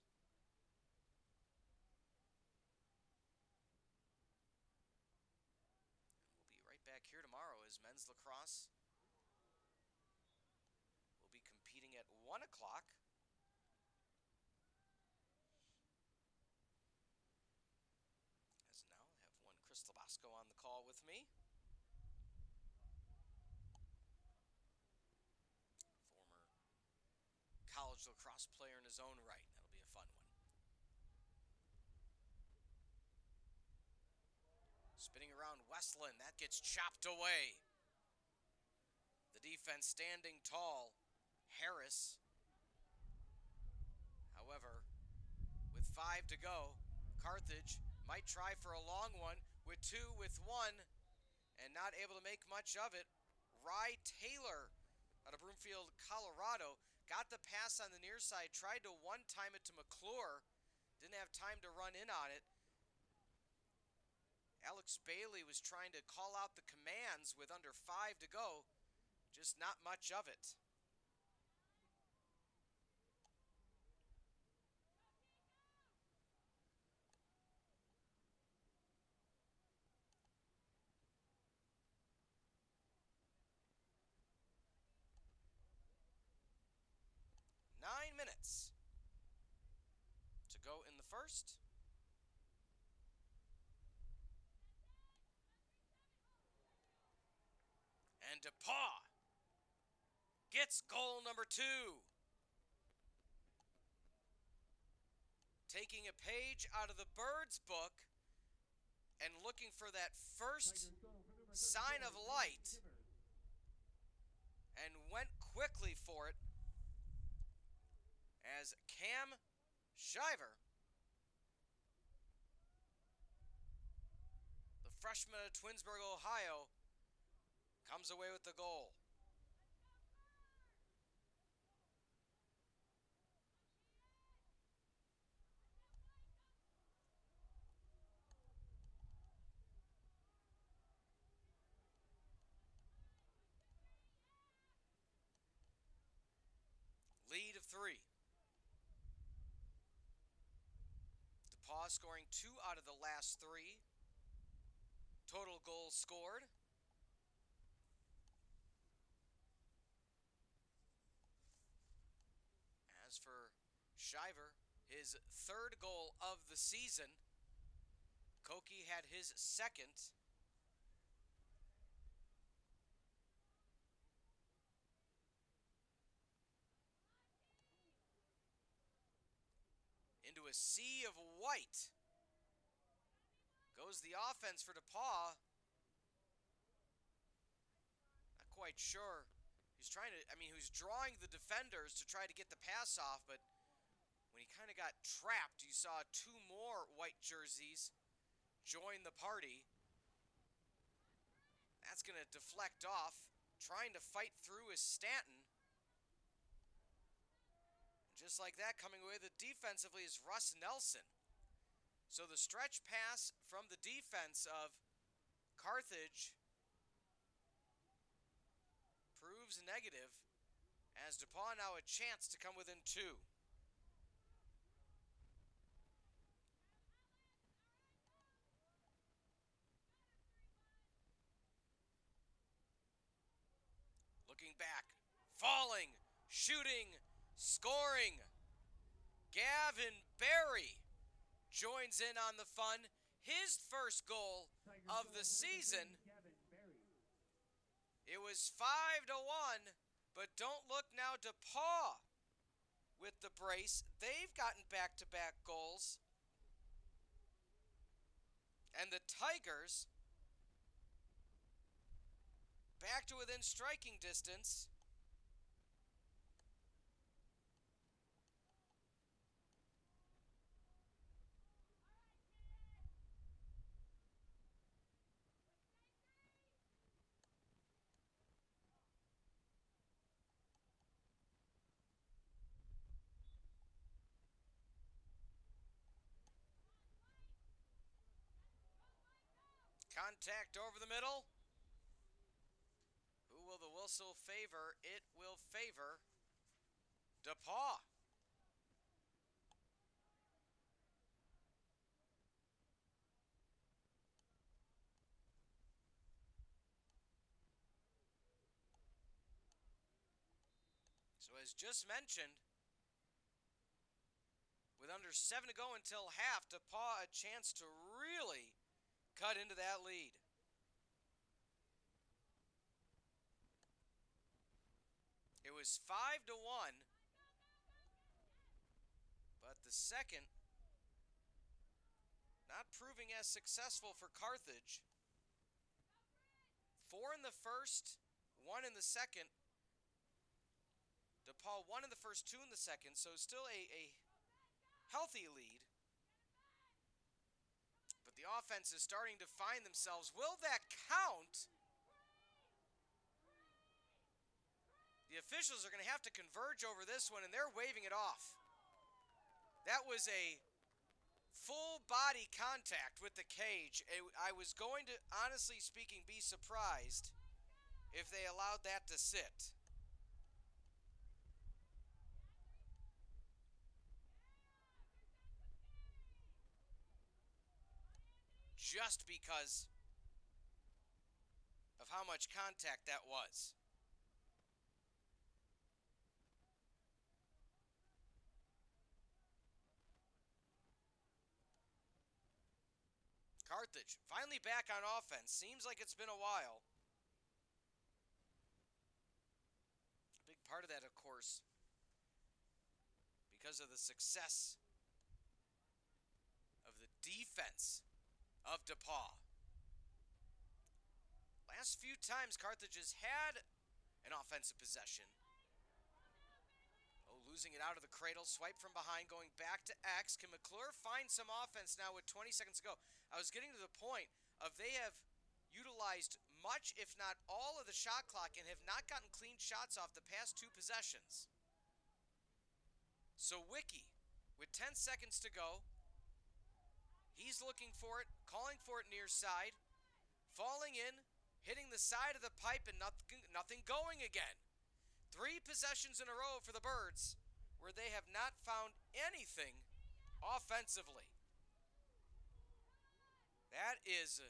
Back here tomorrow as men's lacrosse will be competing at 1 o'clock. As now I have one Chris Labasco on the call with me. Former college lacrosse player in his own right. That'll be a fun one. Spinning around Westland, that gets chopped away. The defense standing tall. Harris. However, with 5 to go, Carthage might try for a long one with 2, with 1, and not able to make much of it. Rye Taylor out of Broomfield, Colorado, got the pass on the near side, tried to one-time it to McClure, didn't have time to run in on it. Alex Bailey was trying to call out the commands with under 5 to go. Just not much of it. minutes to go in the first. And DePauw gets goal number 2. Taking a page out of the Birds book and looking for that first sign of light, and went quickly for it as Cam Shiver, the freshman of Twinsburg, Ohio, comes away with the goal. Lead of 3. DePauw scoring 2 out of the last 3. Total goals scored. As for Shiver, his 3rd goal of the season. Koki had his 2nd. Into a sea of white goes the offense for DePauw. Not quite sure. He's trying to, he was drawing the defenders to try to get the pass off, but when he kind of got trapped, you saw 2 more white jerseys join the party. That's going to deflect off. Trying to fight through is Stanton. Just like that, coming away with it defensively is Russ Nelson. So the stretch pass from the defense of Carthage proves negative, as DePauw now a chance to come within 2. Looking back, falling, shooting, scoring. Gavin Berry joins in on the fun. His first goal of the season. It was 5-1, but don't look now. DePauw with the brace. They've gotten back-to-back goals. And the Tigers back to within striking distance. Contact over the middle. Who will the whistle favor? It will favor DePauw. So as just mentioned, with under 7 to go until half, DePauw a chance to really cut into that lead. It was 5-1, but the second not proving as successful for Carthage. 4 in the first, 1 in the second. DePauw 1 in the first, 2 in the second, so still a healthy lead. But the offense is starting to find themselves. Will that count? The officials are going to have to converge over this one, and they're waving it off. That was a full body contact with the cage. I was going to, honestly speaking, be surprised if they allowed that to sit. Just because of how much contact that was. Carthage finally back on offense. Seems like it's been a while. A big part of that, of course, because of the success of the defense of DePauw. Last few times Carthage has had an offensive possession. Oh, losing it out of the cradle. Swipe from behind, going back to X. Can McClure find some offense now with 20 seconds to go? I was getting to the point of they have utilized much, if not all, of the shot clock and have not gotten clean shots off the past 2 possessions. So Wiki, with 10 seconds to go, he's looking for it, calling for it near side, falling in, hitting the side of the pipe, and nothing going again. 3 possessions in a row for the Birds where they have not found anything offensively. That is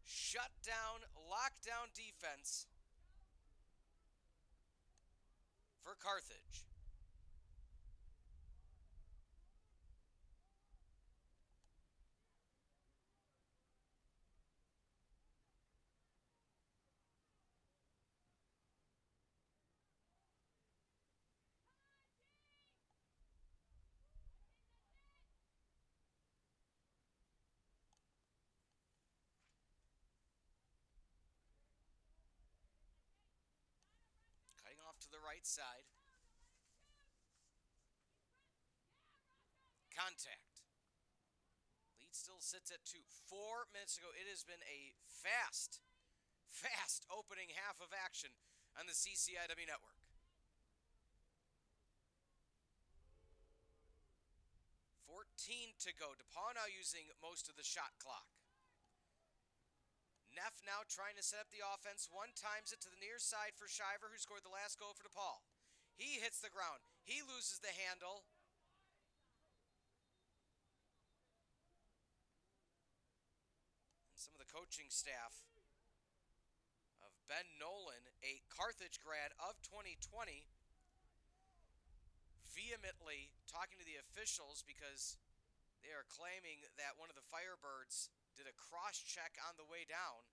shutdown, lockdown defense for Carthage. Cutting off to the right side. Contact. Lead still sits at 2. 4 minutes ago, it has been a fast opening half of action on the CCIW network. 14 to go. DePauw now using most of the shot clock. Neff now trying to set up the offense. One times it to the near side for Shiver, who scored the last goal for DePauw. He hits the ground. He loses the handle. And some of the coaching staff of Ben Nolan, a Carthage grad of 2020, vehemently talking to the officials because they are claiming that one of the Firebirds did a cross-check on the way down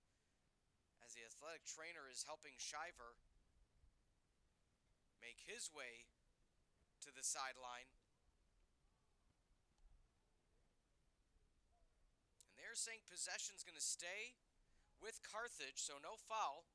as the athletic trainer is helping Shiver make his way to the sideline. And they're saying possession's going to stay with Carthage, so no foul.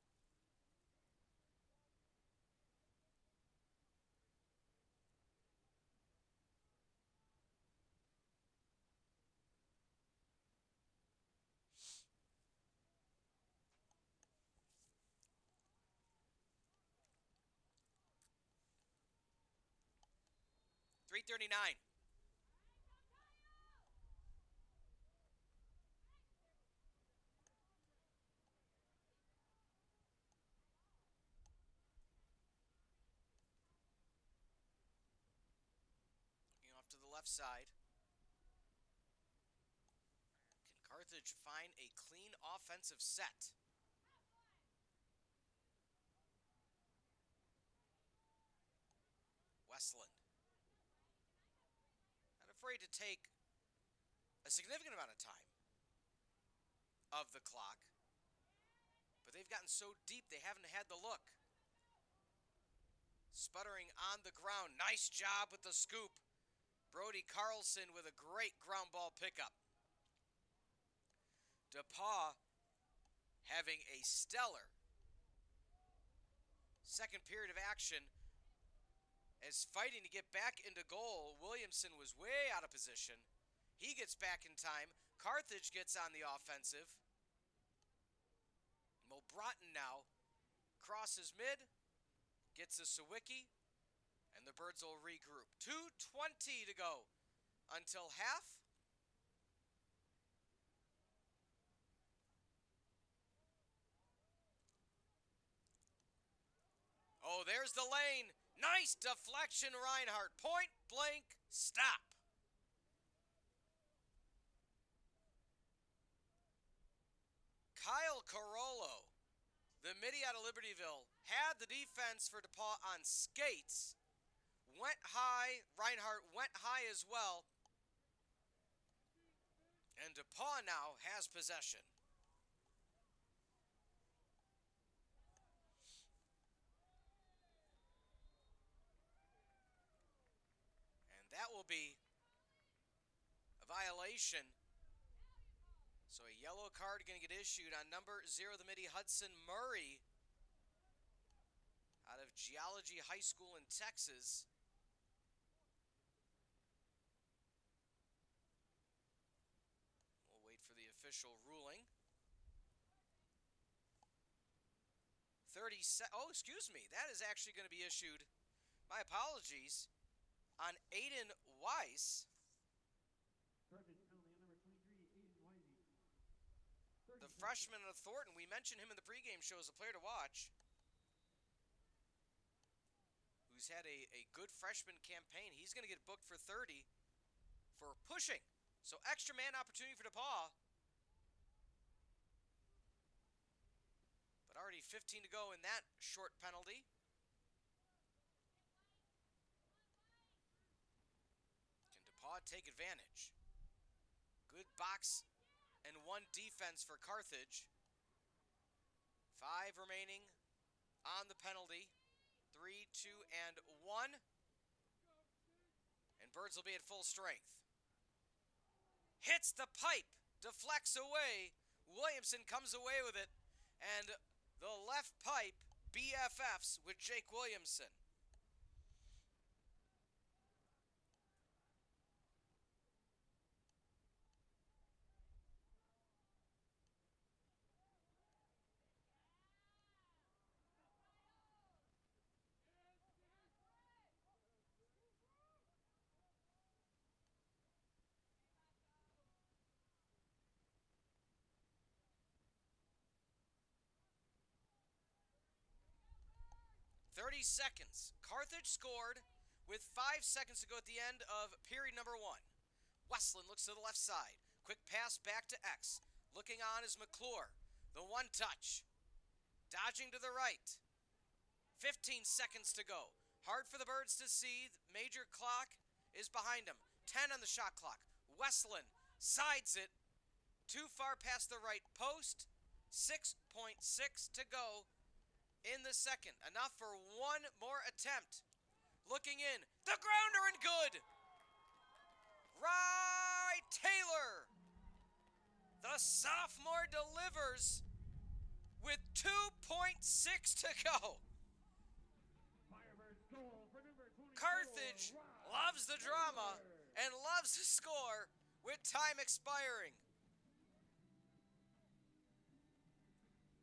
.339. Looking off to the left side. Can Carthage find a clean offensive set? Westland. Not afraid to take a significant amount of time of the clock, but they've gotten so deep they haven't had the look. Sputtering on the ground. Nice job with the scoop. Brody Carlson with a great ground ball pickup. DePauw having a stellar second period of action as fighting to get back into goal. Williamson was way out of position. He gets back in time. Carthage gets on the offensive. Mo Broughton now crosses mid, gets a Sawicki, and the Birds will regroup. 2:20 to go until half. Oh, there's the lane. Nice deflection, Reinhardt. Point blank stop. Kyle Carollo, the midi out of Libertyville, had the defense for DePauw on skates. Went high. Reinhardt went high as well. And DePauw now has possession. And that will be a violation. So a yellow card going to get issued on number 0, the midi Hudson Murray, out of Geology High School in Texas. We'll wait for the official ruling. 30 excuse me. That is actually going to be issued, my apologies, on Aiden Weiss. Carthage penalty on number 23, Aiden Wisey. The freshman out of Thornton. We mentioned him in the pregame show as a player to watch, who's had a good freshman campaign. He's going to get booked for 30 for pushing. So extra man opportunity for DePauw. But already 15 to go in that short penalty. Can DePauw take advantage? Good box and 1 defense for Carthage. 5 remaining on the penalty. 3, 2, and 1. And Birds will be at full strength. Hits the pipe. Deflects away. Williamson comes away with it. And the left pipe BFFs with Jake Williamson. "30 seconds. Carthage scored with 5 seconds to go at the end of period number 1. Westland looks to the left side. Quick pass back to X. Looking on is McClure. The 1 touch. Dodging to the right. 15 seconds to go. Hard for the Birds to see. Major clock is behind him. 10 on the shot clock. Westland sides it. Too far past the right post. 6.6 to go in the second. Enough for 1 more attempt. Looking in. The grounder and good. Rye Taylor. The sophomore delivers with 2.6 to go. Firebirds goal for number 24. Carthage loves the drama and loves to score with time expiring.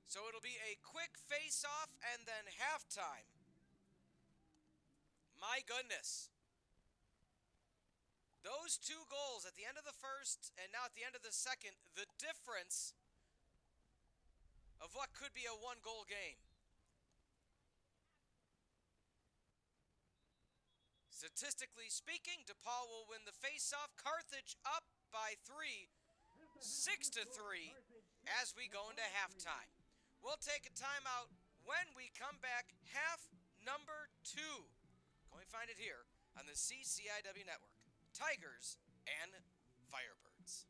So it'll be a quick face-off and then halftime. My goodness. Those 2 goals at the end of the first and now at the end of the second, the difference of what could be a 1-goal game. Statistically speaking, DePauw will win the face-off. Carthage up by 3, 6-3 as we go into halftime. We'll take a timeout. When we come back, half number 2. Can we find it here on the CCIW Network? Tigers and Firebirds.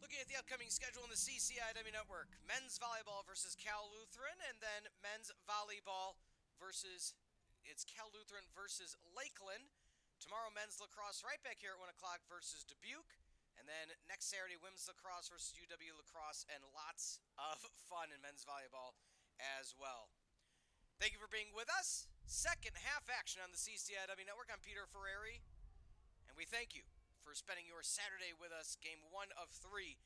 Looking at the upcoming schedule on the CCIW Network, men's volleyball versus Cal Lutheran, and then men's volleyball versus, it's Cal Lutheran versus Lakeland. Tomorrow, men's lacrosse right back here at 1 o'clock versus Dubuque. And then next Saturday, women's lacrosse versus UW Lacrosse, and lots of fun in men's volleyball as well. Thank you for being with us. Second half action on the CCIW Network. I'm Peter Ferreri, and we thank you for spending your Saturday with us. Game 1 of 3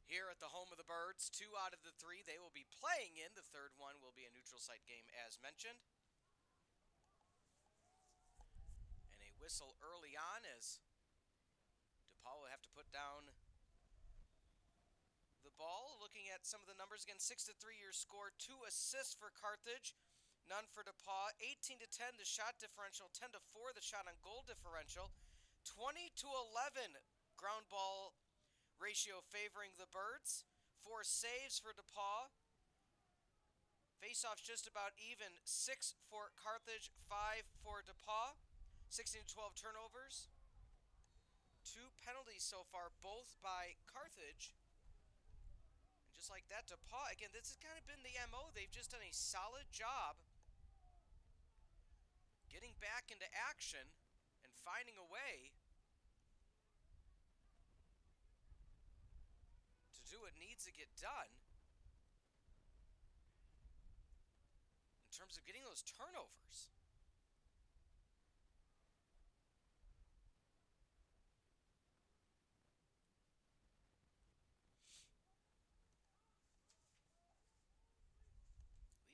here at the home of the Birds. 2 out of the 3 they will be playing in. The third one will be a neutral site game as mentioned. And a whistle early on as DePauw will have to put down the ball. Looking at some of the numbers again, 6-3 your score, 2 assists for Carthage, none for DePauw. 18-10 the shot differential, 10-4 the shot on goal differential. 20-11 ground ball ratio favoring the Birds. 4 saves for DePauw. Face-offs just about even. 6 for Carthage, 5 for DePauw. 16-12 turnovers. 2 penalties so far, both by Carthage. And just like that, DePauw, again, this has kind of been the MO. They've just done a solid job getting back into action and finding a way to do what needs to get done in terms of getting those turnovers.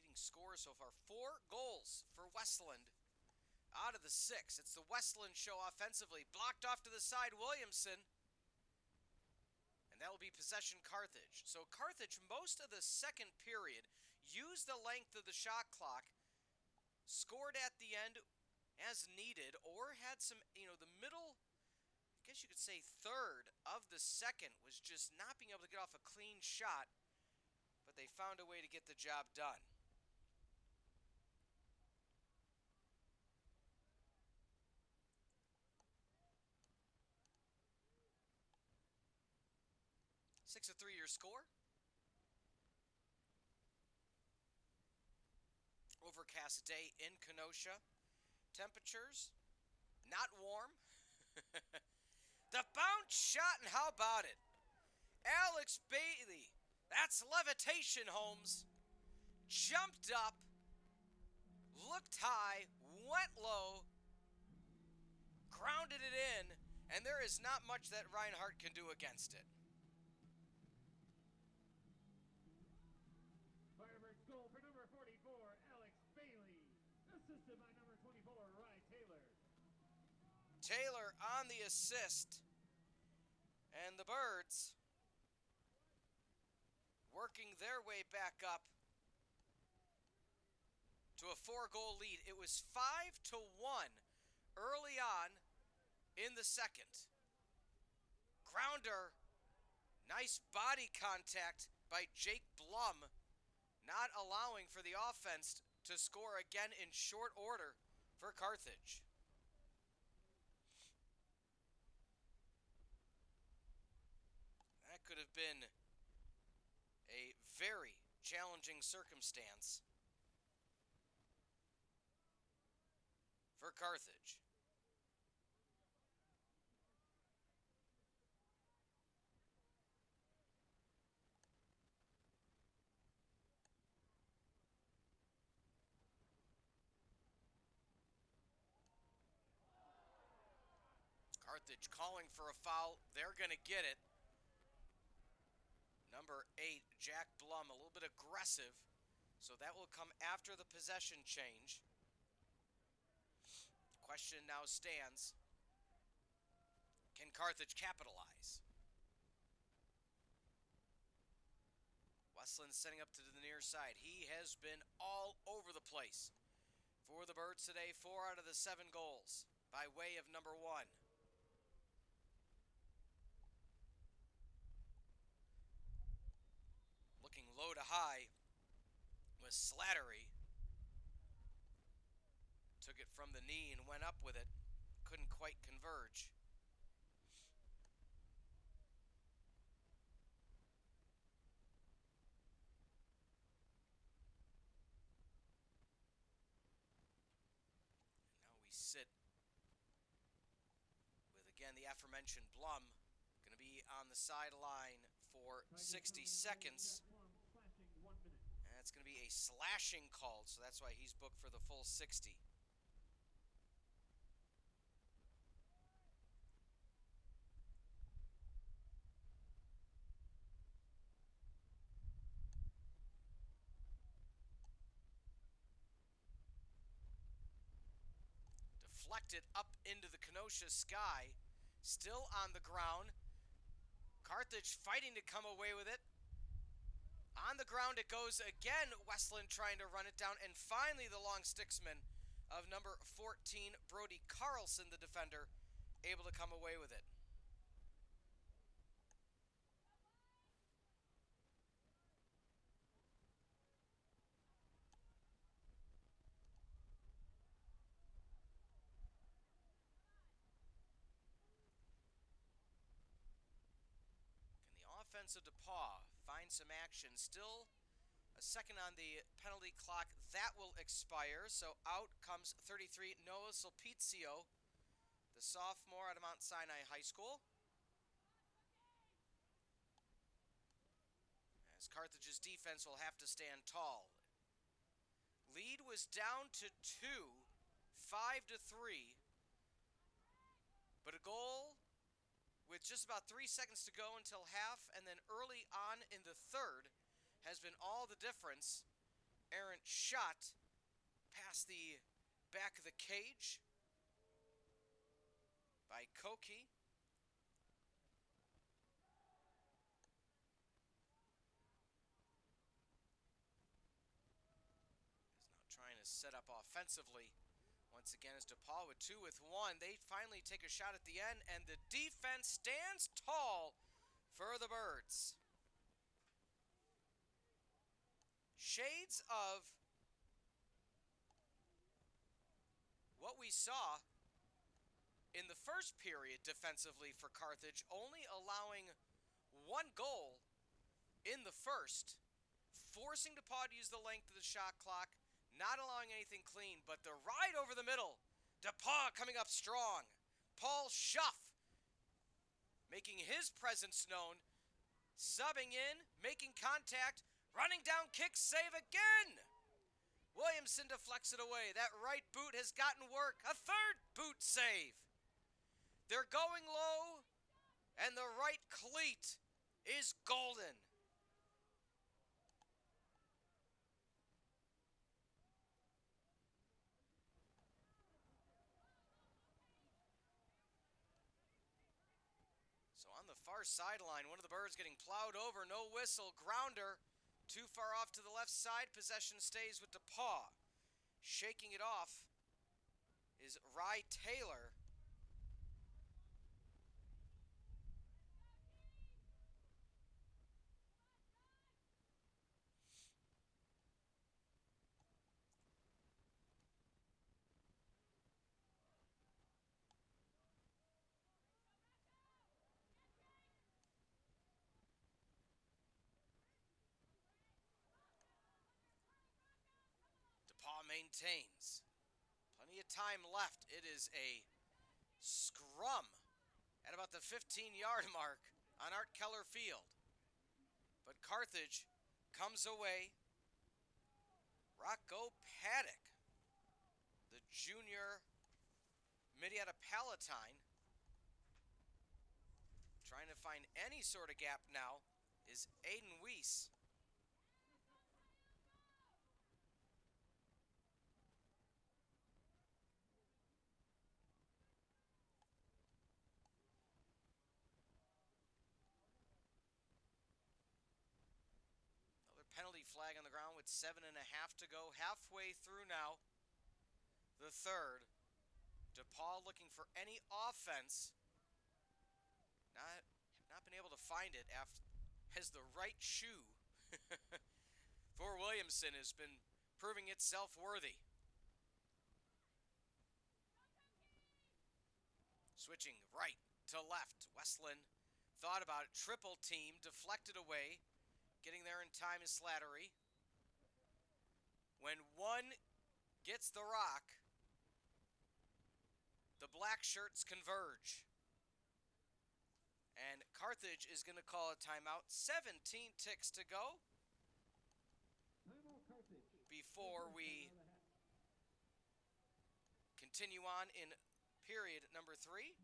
Leading scorer so far, 4 goals for Westland. Out of the 6, it's the Westland show offensively. Blocked off to the side, Williamson. And that will be possession Carthage. So Carthage, most of the second period, used the length of the shot clock, scored at the end as needed, or had some, the middle, I guess you could say third of the second was just not being able to get off a clean shot, but they found a way to get the job done. 6-3 your score. Overcast day in Kenosha. Temperatures not warm. The bounce shot, and how about it? Alex Bailey, that's levitation, Holmes. Jumped up, looked high, went low, grounded it in, and there is not much that Reinhardt can do against it. Firebirds goal for number 44, Alex Bailey. Assisted by number 24, Rye Taylor. Taylor on the assist. And the Birds working their way back up to a 4-goal lead. It was 5-1 early on in the second. Grounder, nice body contact by Jake Blum, not allowing for the offense to score again in short order for Carthage. That could have been a very challenging circumstance for Carthage. Carthage calling for a foul. They're going to get it. Number 8, Jack Blum, a little bit aggressive. So that will come after the possession change. Question now stands, can Carthage capitalize? Westland setting up to the near side. He has been all over the place for the Birds today. 4 out of the 7 goals by way of number 1. Looking low to high was Slattery. Took it from the knee and went up with it. Couldn't quite converge. the aforementioned Blum. Going to be on the sideline for 60 seconds. And it's going to be a slashing called, so that's why he's booked for the full 60. Deflected up into the Kenosha sky. Still on the ground. Carthage fighting to come away with it. On the ground it goes again. Westland trying to run it down. And finally the long sticksman of number 14, Brody Carlson, the defender, able to come away with it. Offensive DePauw finds some action. Still a second on the penalty clock. That will expire. So out comes 33 Noah Sulpizio, the sophomore out of Mount Sinai High School. As Carthage's defense will have to stand tall. Lead was down to 2, 5-3. But a goal with just about 3 seconds to go until half, and then early on in the third has been all the difference. Errant shot past the back of the cage by Koki. Is now trying to set up offensively. Once again, as DePauw with 2 with 1, they finally take a shot at the end, and the defense stands tall for the Birds. Shades of what we saw in the first period defensively for Carthage, only allowing 1 goal in the first, forcing DePauw to use the length of the shot clock, not allowing anything clean, but the ride over the middle. DePauw coming up strong. Paul Schuff making his presence known. Subbing in, making contact, running down, kick, save again. Williamson deflects it away. That right boot has gotten work. A third boot save. They're going low, and the right cleat is golden. Far sideline, one of the Birds getting plowed over, no whistle, grounder, too far off to the left side, possession stays with DePauw. Shaking it off is Rye Taylor. Maintains. Plenty of time left. It is a scrum at about the 15-yard mark on Art Keller Field. But Carthage comes away. Rocco Paddock, the junior Midiata Palatine, trying to find any sort of gap now, is Aiden Weiss. Penalty flag on the ground with 7.5 to go. Halfway through now. The third. DePauw looking for any offense. Not been able to find it as the right shoe for Williamson has been proving itself worthy. Switching right to left. Westland thought about it. Triple team. Deflected away. Getting there in time is Slattery. When one gets the rock, the black shirts converge. And Carthage is going to call a timeout. 17 ticks to go Timeout Carthage. before we continue on in period number 3.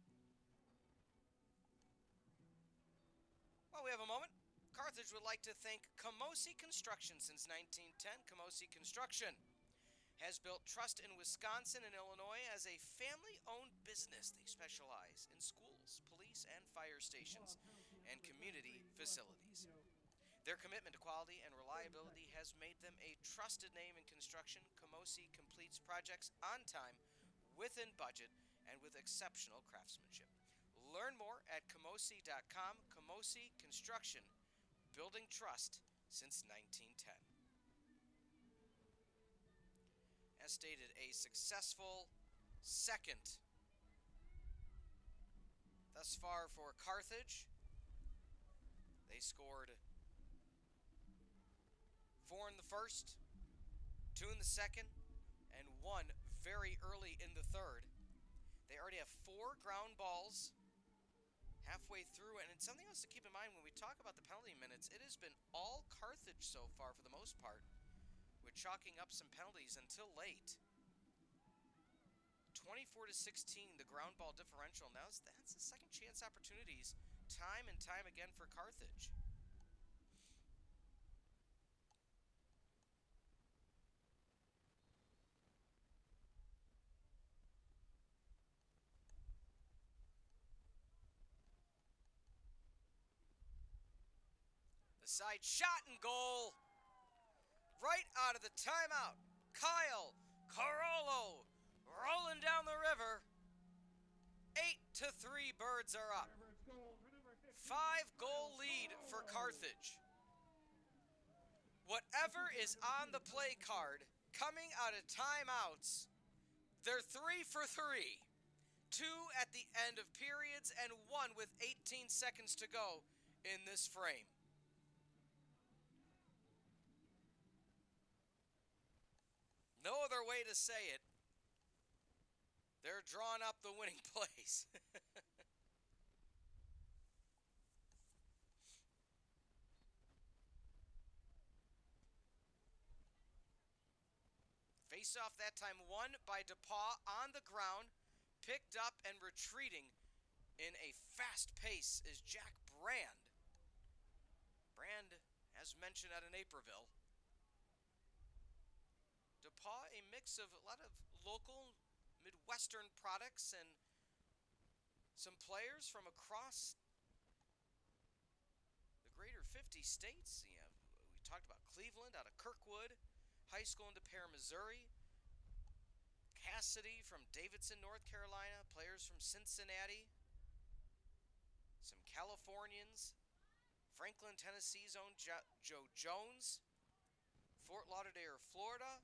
While we have a moment, Carthage would like to thank Kenosha Construction since 1910. Kenosha Construction has built trust in Wisconsin and Illinois as a family-owned business. They specialize in schools, police and fire stations, and community facilities. Their commitment to quality and reliability has made them a trusted name in construction. Kenosha completes projects on time, within budget, and with exceptional craftsmanship. Learn more at Kenosha.com. Kenosha Construction, building trust since 1910. As stated, a successful second thus far for Carthage. They scored 4 in the first, 2 in the second, and 1 very early in the third. They already have 4 ground balls halfway through, and it's something else to keep in mind when we talk about the penalty minutes. It has been all Carthage so far for the most part, with chalking up some penalties until late. 24-16, the ground ball differential. Now that's the second chance opportunities time and time again for Carthage. The side shot and goal. Right out of the timeout. Kyle Carollo rolling down the river. 8-3, Birds are up. 5-goal lead for Carthage. Whatever is on the play card coming out of timeouts, they're 3 for 3. 2 at the end of periods and 1 with 18 seconds to go in this frame. No other way to say it. They're drawing up the winning plays. Face-off that time won by DePauw on the ground, picked up and retreating in a fast pace is Jack Brand. Brand, as mentioned out of Naperville. DePauw, a mix of a lot of local Midwestern products and some players from across the greater 50 states. You know, we talked about Cleveland out of Kirkwood High School in DePauw, Missouri. Cassidy from Davidson, North Carolina. Players from Cincinnati. Some Californians. Franklin, Tennessee's own Joe Jones. Fort Lauderdale, Florida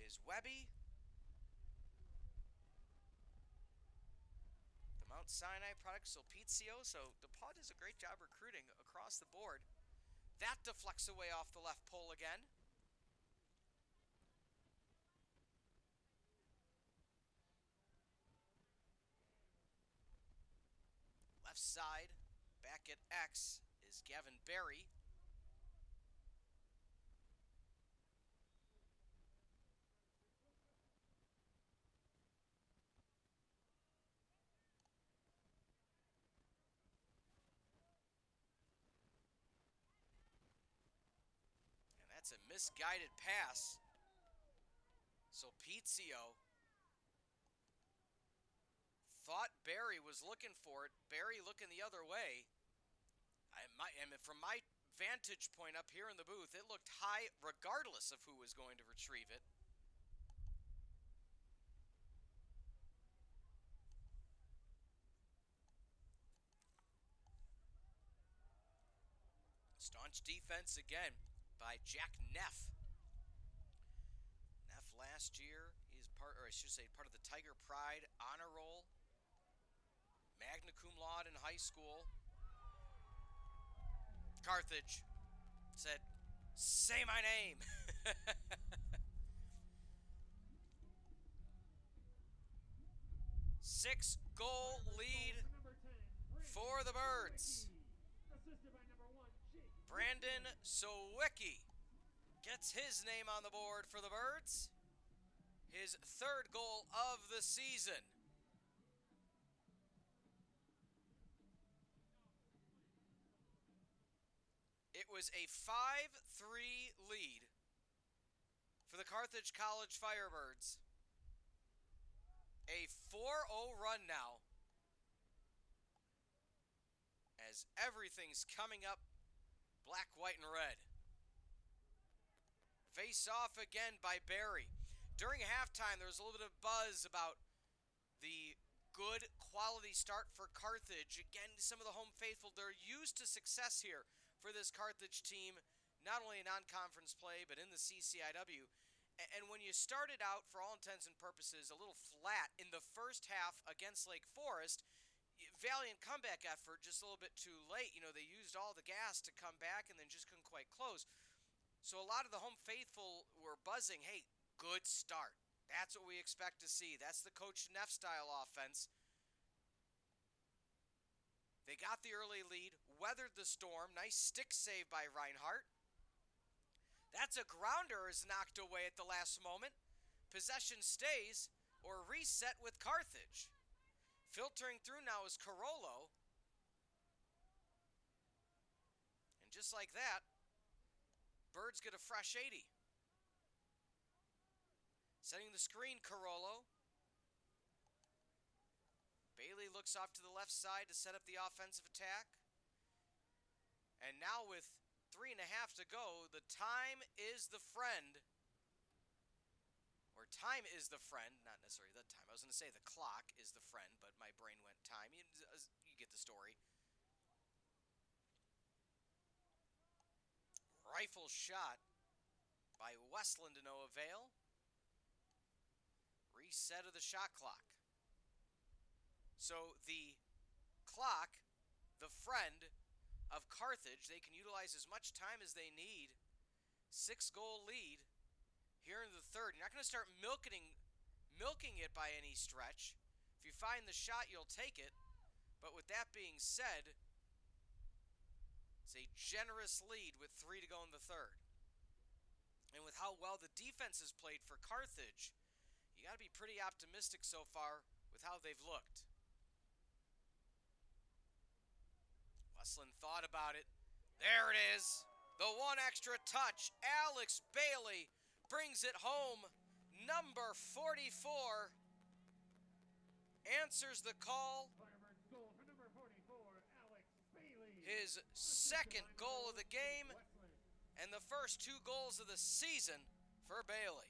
is Webby. The Mount Sinai product, Sulpizio. So DePauw does a great job recruiting across the board. That deflects away off the left pole again. Left side, back at X, is Gavin Berry. That's a misguided pass. Sulpizio thought Barry was looking for it. Barry looking the other way. From my vantage point up here in the booth, it looked high regardless of who was going to retrieve it. Staunch defense again by Jack Neff. Neff last year, he's part of the Tiger Pride honor roll. Magna cum laude in high school. Carthage said, "Say my name." 6-goal lead for the Birds. Assisted by number 1, Jake. Brandon Sowicki gets his name on the board for the Birds. His third goal of the season. It was a 5-3 lead for the Carthage College Firebirds. A 4-0 run now, as everything's coming up black, white, and red. Face off again by Barry. During halftime, there was a little bit of buzz about the good quality start for Carthage. Again, some of the home faithful, they're used to success here for this Carthage team, not only in non-conference play, but in the CCIW. And when you started out, for all intents and purposes, a little flat in the first half against Lake Forest, valiant comeback effort, just a little bit too late. You know, they used all the gas to come back and then just couldn't quite close. So a lot of the home faithful were buzzing, hey, good start. That's what we expect to see. That's the Coach Neff style offense. They got the early lead, weathered the storm. Nice stick save by Reinhardt. That's a grounder is knocked away at the last moment. Possession stays or reset with Carthage. Filtering through now is Carollo. And just like that, Birds get a fresh 80. Setting the screen, Carollo. Bailey looks off to the left side to set up the offensive attack. And now with 3.5 to go, the time is the friend. Or time is the friend, not necessarily the time. I was going to say the clock is the friend, but my brain went time. You get the story. Rifle shot by Westland to no avail. Reset of the shot clock. So the clock, the friend of Carthage, they can utilize as much time as they need. 6-goal lead here in the third. You're not going to start milking it by any stretch. If you find the shot, you'll take it. But with that being said, it's a generous lead with 3 to go in the third. And with how well the defense has played for Carthage, you got to be pretty optimistic so far with how they've looked. Westland thought about it. There it is. The one extra touch. Alex Bailey brings it home. Number 44 answers the call. Firebirds goal for number 44, Alex Bailey. His second goal of the game Westland. and the first 2 goals of the season for Bailey.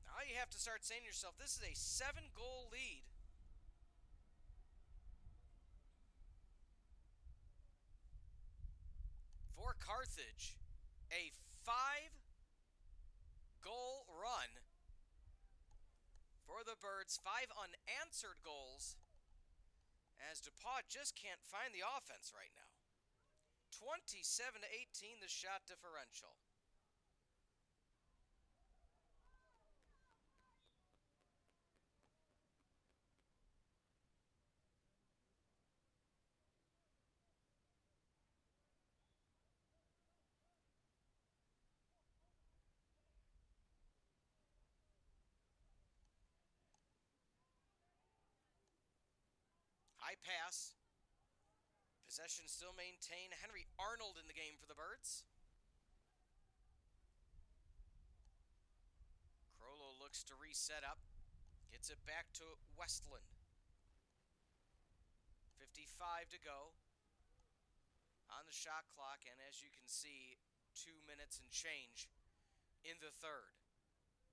Now you have to start saying to yourself, this is a 7-goal lead. For Carthage, a 5-goal run for the Birds. 5 unanswered goals, as DePauw just can't find the offense right now. 27-18 the shot differential. High pass. Possession still maintained. Henry Arnold in the game for the Birds. Crollo looks to reset up. Gets it back to Westland. 55 to go on the shot clock, and as you can see, 2 minutes and change in the third.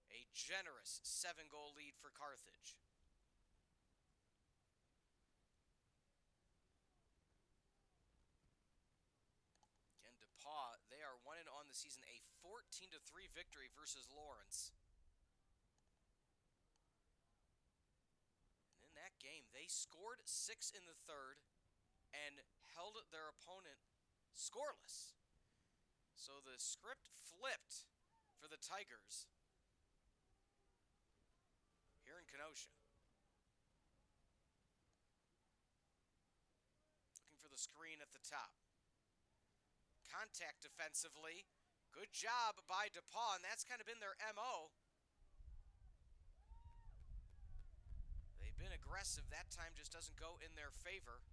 A generous 7-goal lead for Carthage. DePauw, they are 1-0 on the season, a 14-3 victory versus Lawrence. And in that game, they scored 6 in the third and held their opponent scoreless. So the script flipped for the Tigers. Kenosha. Looking for the screen at the top. Contact defensively. Good job by DePauw, and that's kind of been their MO. They've been aggressive. That time just doesn't go in their favor.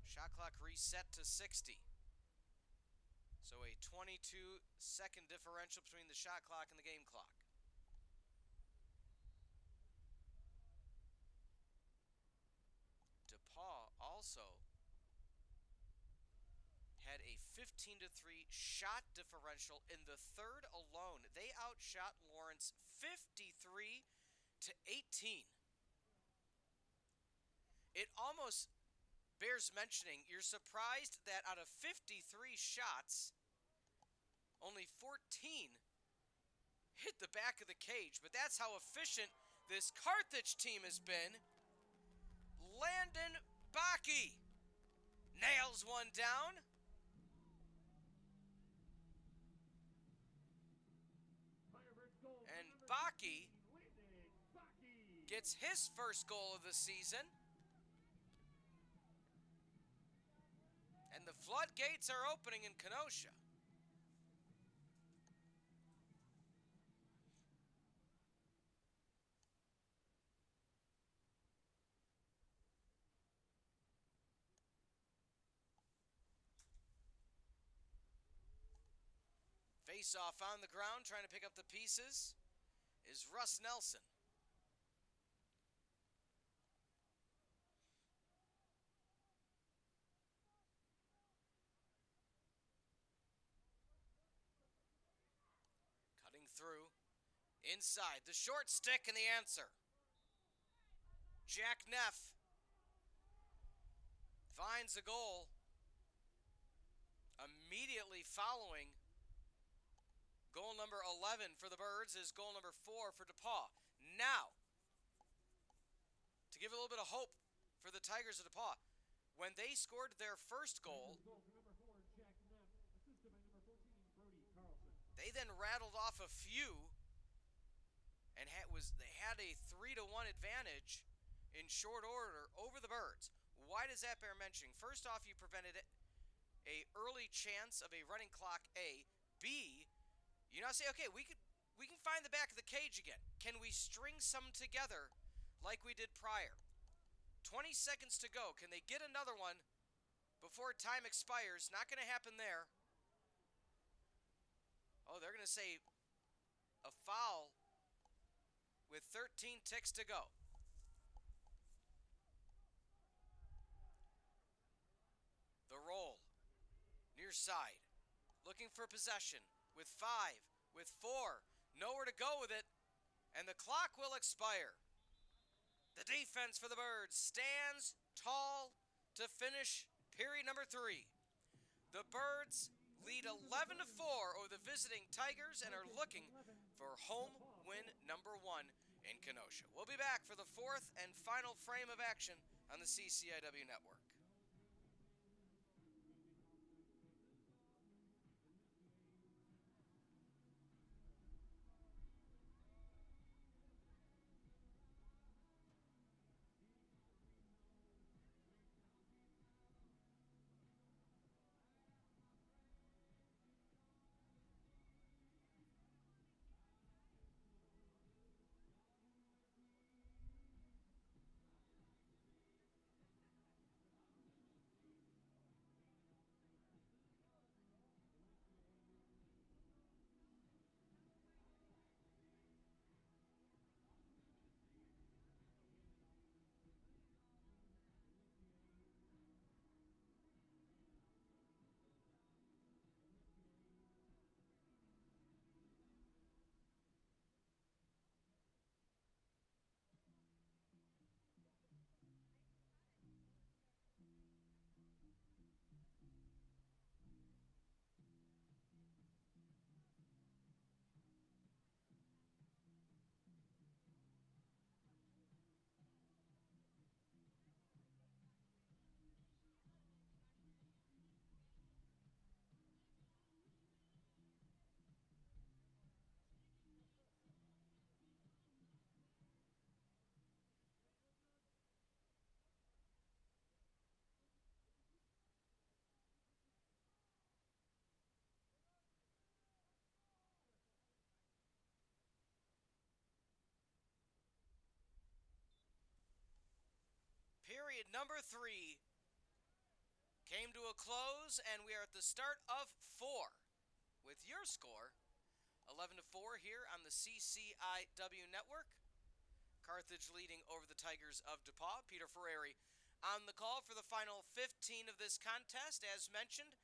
Shot clock reset to 60. So a 22-second differential between the shot clock and the game clock. DePauw also had a 15-3 shot differential in the third alone. They outshot Lawrence 53-18. It almost bears mentioning, you're surprised that out of 53 shots, only 14 hit the back of the cage, but that's how efficient this Carthage team has been. Landon Bakke nails one down. Firebirds goal. And Number Bakke 15, Landon Bakke. gets his first goal of the season. And the floodgates are opening in Kenosha. Face-off on the ground, trying to pick up the pieces, is Russ Nelson. Cutting through, inside, the short stick and the answer. Jack Neff finds the goal. Immediately following goal number 11 for the Birds is goal number 4 for DePauw. Now, to give a little bit of hope for the Tigers of DePauw, when they scored their first goal, Goal for number 4, Jack Neff, assisted by number 14, Brody Carlson. they then rattled off a few and they had a 3-1 advantage in short order over the Birds. Why does that bear mentioning? First off, you prevented a early chance of a running clock, A. B, you now say, okay, we can find the back of the cage again. Can we string some together like we did prior? 20 seconds to go. Can they get another one before time expires? Not going to happen there. Oh, they're going to say a foul with 13 ticks to go. The roll. Near side. Looking for possession. With 5, with 4, nowhere to go with it, and the clock will expire. The defense for the Birds stands tall to finish period number 3. The Birds lead 11-4 over the visiting Tigers and are looking for home win number 1 in Kenosha. We'll be back for the 4th and final frame of action on the CCIW Network. period number 3 came to a close, and we are at the start of 4 with your score 11-4 here on the CCIW network. Carthage leading over the Tigers of DePauw. Peter Ferreri on the call for the final 15 of this contest. As mentioned,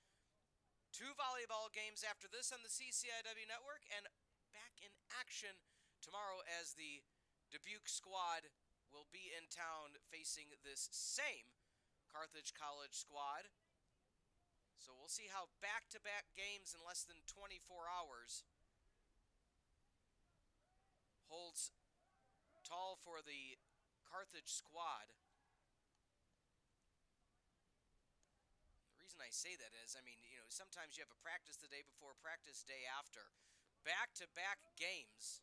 2 volleyball games after this on the CCIW network, and back in action tomorrow as the Dubuque squad will be in town facing this same Carthage College squad. So we'll see how back-to-back games in less than 24 hours holds tall for the Carthage squad. The reason I say that is, sometimes you have a practice the day before, practice day after. Back-to-back games,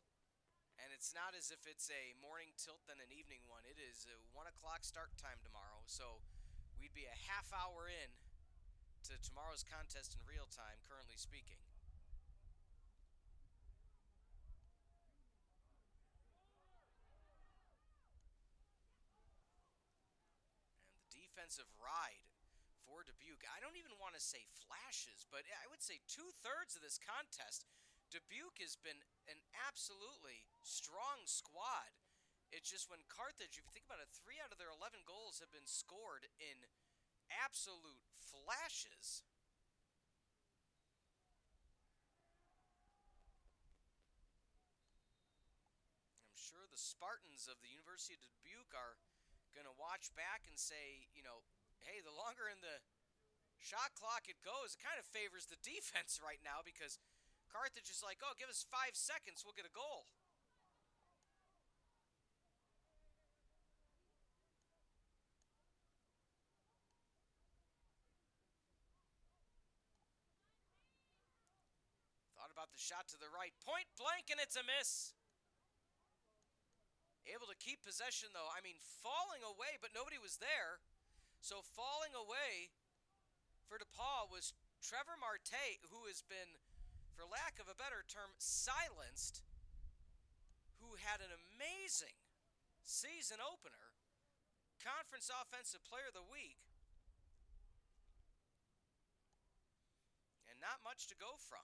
and it's not as if it's a morning tilt then an evening one. It is a 1 o'clock start time tomorrow, so we'd be a half hour in to tomorrow's contest in real time, currently speaking. Defensive ride for Dubuque. I don't even want to say flashes, but I would say 2/3 of this contest, Dubuque has been an absolutely strong squad. It's just when Carthage, if you think about it, 3 out of their 11 goals have been scored in absolute flashes. I'm sure the Spartans of the University of Dubuque are going to watch back and say, hey, the longer in the shot clock it goes, it kind of favors the defense right now, because Carthage is like, oh, give us 5 seconds, we'll get a goal. Thought about the shot to the right, point blank, and it's a miss. Able to keep possession, though. Falling away, but nobody was there. So falling away for DePauw was Trevor Marte, who has been, for lack of a better term, silenced, who had an amazing season opener, Conference Offensive Player of the Week, and not much to go from.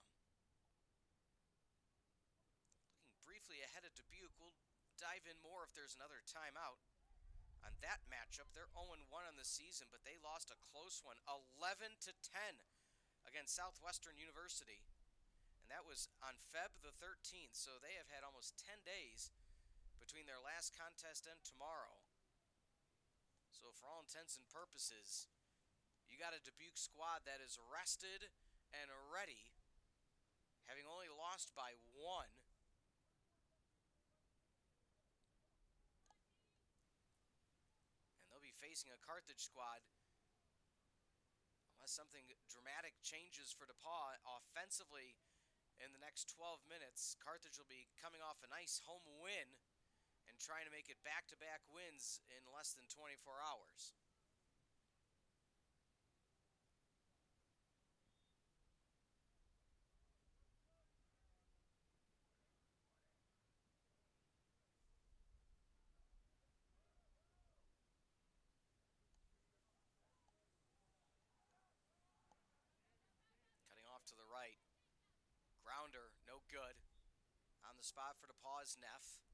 Looking briefly ahead at Dubuque, we'll dive in more if there's another timeout on that matchup. They're 0-1 on the season, but they lost a close one, 11-10 against Southwestern University. And that was on Feb the 13th, so they have had almost 10 days between their last contest and tomorrow. So for all intents and purposes, you got a Dubuque squad that is rested and ready, having only lost by 1. They'll be facing a Carthage squad, unless something dramatic changes for DePauw offensively in the next 12 minutes. Carthage will be coming off a nice home win and trying to make it back-to-back wins in less than 24 hours. Off to the right. Grounder, no good. On the spot for DePauw is Neff.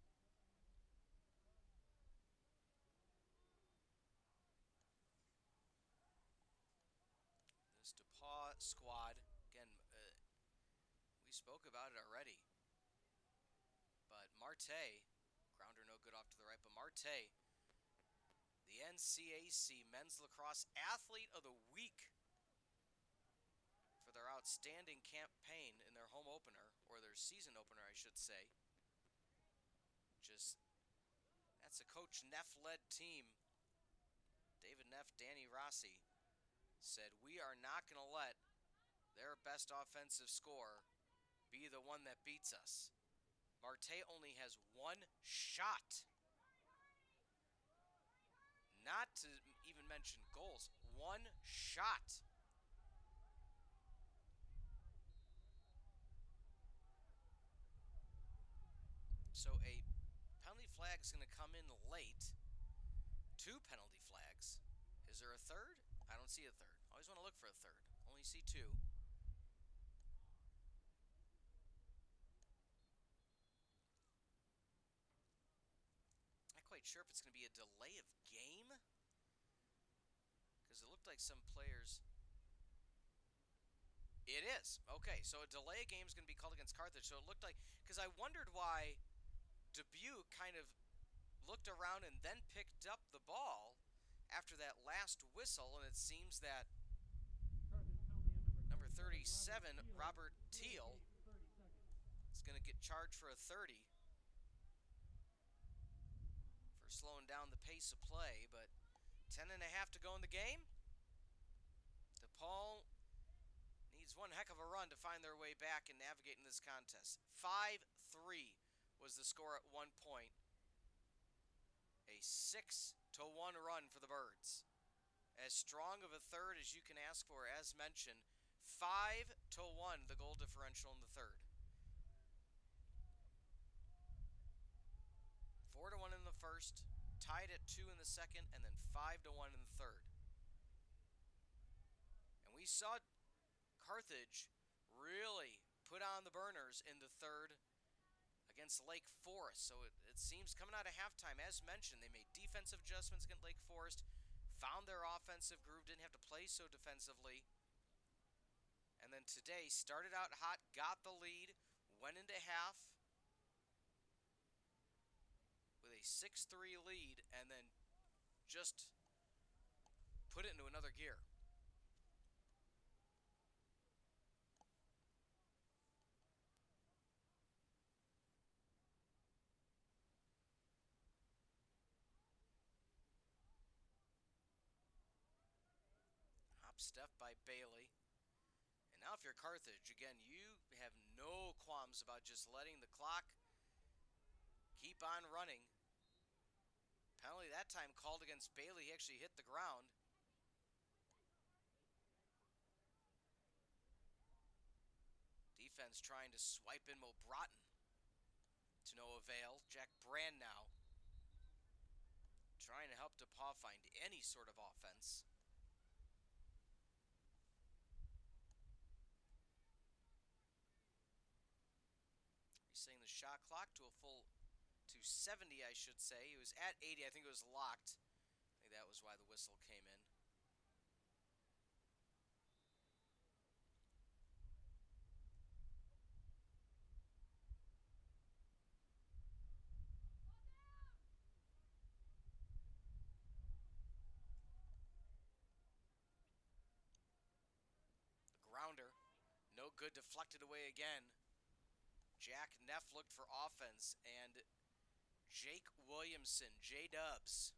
This DePauw squad, again, we spoke about it already. But Marte, grounder no good off to the right, but Marte, the NCAC Men's Lacrosse Athlete of the Week for their outstanding campaign in their home opener, or their season opener, I should say. That's a Coach Neff-led team. David Neff, Danny Rossi said, we are not going to let their best offensive scorer be the one that beats us. Marte only has 1 shot. Not to even mention goals, 1 shot. So a penalty flag is going to come in late. 2 penalty flags. there a third? I don't see a third. Always want to look for a third. Only see two. Not quite sure if it's going to be a delay of game, because it looked like some players... It is. Okay, so a delay of game is going to be called against Carthage. So it looked like... Because I wondered why DePauw kind of looked around and then picked up the ball after that last whistle, and it seems that number 37, Robert Teal, is going to get charged for a 30 for slowing down the pace of play, but 10 and a half to go in the game. DePauw needs one heck of a run to find their way back and navigate in this contest. 5-3 was the score at one point. A 6-1 run for the Birds. As strong of a third as you can ask for, as mentioned. 5-1 the goal differential in the third. 4-1 in the first, tied at 2 in the second, and then 5-1 in the third. And we saw Carthage really put on the burners in the third against Lake Forest. So it seems coming out of halftime, as mentioned, they made defensive adjustments against Lake Forest, found their offensive groove, didn't have to play so defensively. And then today started out hot, got the lead, went into half with a 6-3 lead, and then just put it into another gear. Step by Bailey. And now if you're Carthage, again, you have no qualms about just letting the clock keep on running. Penalty that time called against Bailey. He actually hit the ground. Defense trying to swipe in Mo Broughton. To no avail. Jack Brand now trying to help DePauw find any sort of offense. Resetting the shot clock to 70, I should say. It was at 80. I think it was locked. I think that was why the whistle came in. The grounder. No good. Deflected away again. Jack Neff looked for offense, and Jake Williamson, J-Dubs,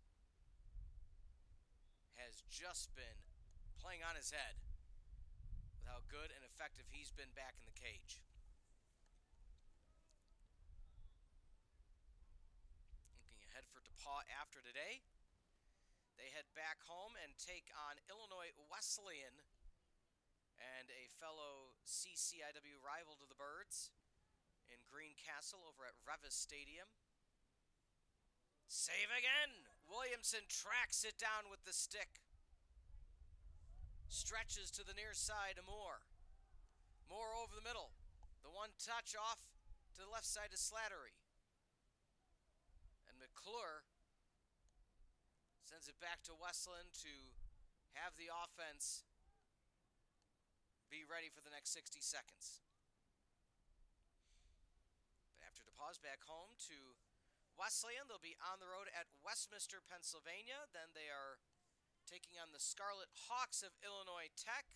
has just been playing on his head with how good and effective he's been back in the cage. Looking ahead for DePauw after today, they head back home and take on Illinois Wesleyan and a fellow CCIW rival to the Birds in Greencastle over at Revis Stadium. Save again! Williamson tracks it down with the stick. Stretches to the near side to Moore. Moore over the middle. The one touch off to the left side to Slattery. And McClure sends it back to Wesleyan to have the offense be ready for the next 60 seconds. After DePauw's back home to Wesleyan, they'll be on the road at Westminster, Pennsylvania. Then they are taking on the Scarlet Hawks of Illinois Tech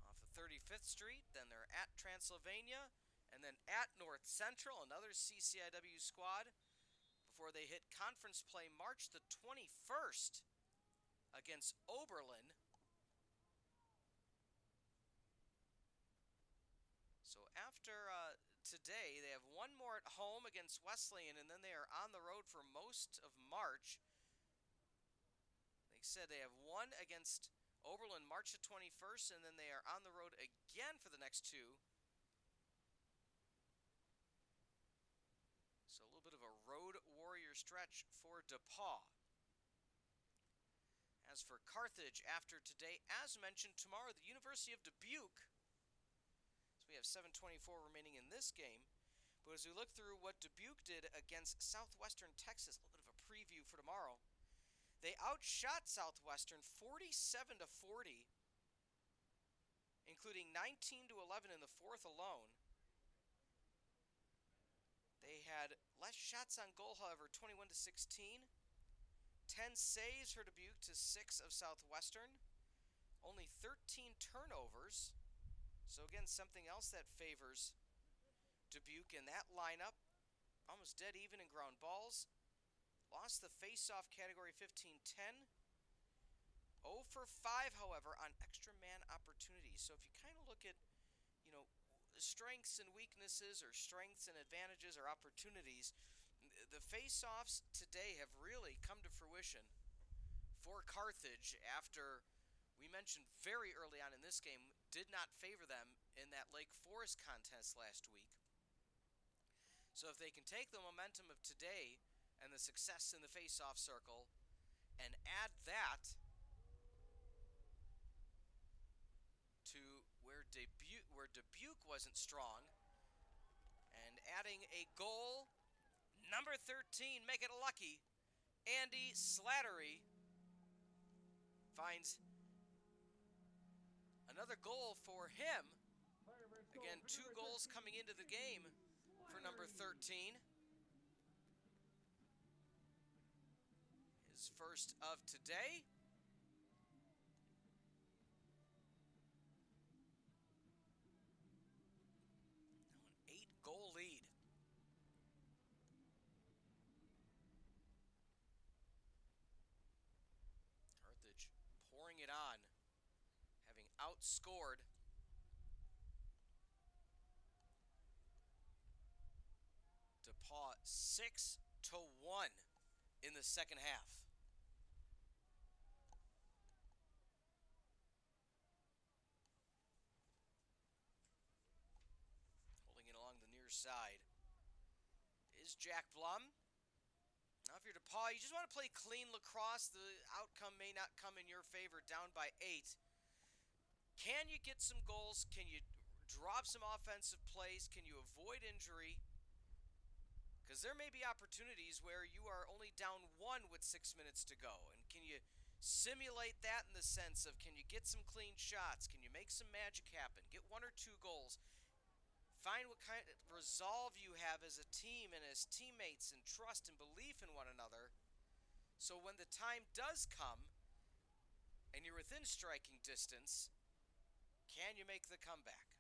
off of 35th Street. Then they're at Transylvania, and then at North Central, another CCIW squad, before they hit conference play March the 21st against Oberlin. So after today, they have one more at home against Wesleyan, and then they are on the road for most of March. Like I said, they have one against Oberlin March the 21st, and then they are on the road again for the next two. So a little bit of a road warrior stretch for DePauw. As for Carthage, after today, as mentioned, tomorrow the University of Dubuque. So we have 7:24 remaining in this game. But as we look through what Dubuque did against Southwestern Texas, a little bit of a preview for tomorrow, they outshot Southwestern 47-40, including 19-11 in the fourth alone. They had less shots on goal, however, 21-16. 10 saves for Dubuque to 6 of Southwestern. Only 13 turnovers. So again, something else that favors Dubuque in that lineup. Almost dead even in ground balls. Lost the face-off category 15-10. 0 for 5, however, on extra man opportunities. So if you kind of look at, strengths and weaknesses, or strengths and advantages or opportunities, the face-offs today have really come to fruition for Carthage after we mentioned very early on in this game did not favor them in that Lake Forest contest last week. So if they can take the momentum of today and the success in the face-off circle and add that to where Dubuque wasn't strong, and adding a goal, number 13, make it lucky, Andy Slattery finds another goal for him. Again, 2 goals coming into the game for number 13. His first of today. Now an 8-goal lead. Carthage pouring it on, having outscored DePauw 6-1 in the second half. Holding it along the near side is Jack Blum. Now if you're DePauw, you just want to play clean lacrosse. The outcome may not come in your favor, down by 8. Can you get some goals? Can you drop some offensive plays? Can you avoid injury? Because there may be opportunities where you are only down 1 with 6 minutes to go. And can you simulate that in the sense of, can you get some clean shots? Can you make some magic happen? Get 1 or 2 goals. Find what kind of resolve you have as a team and as teammates, and trust and belief in one another. So when the time does come and you're within striking distance, can you make the comeback?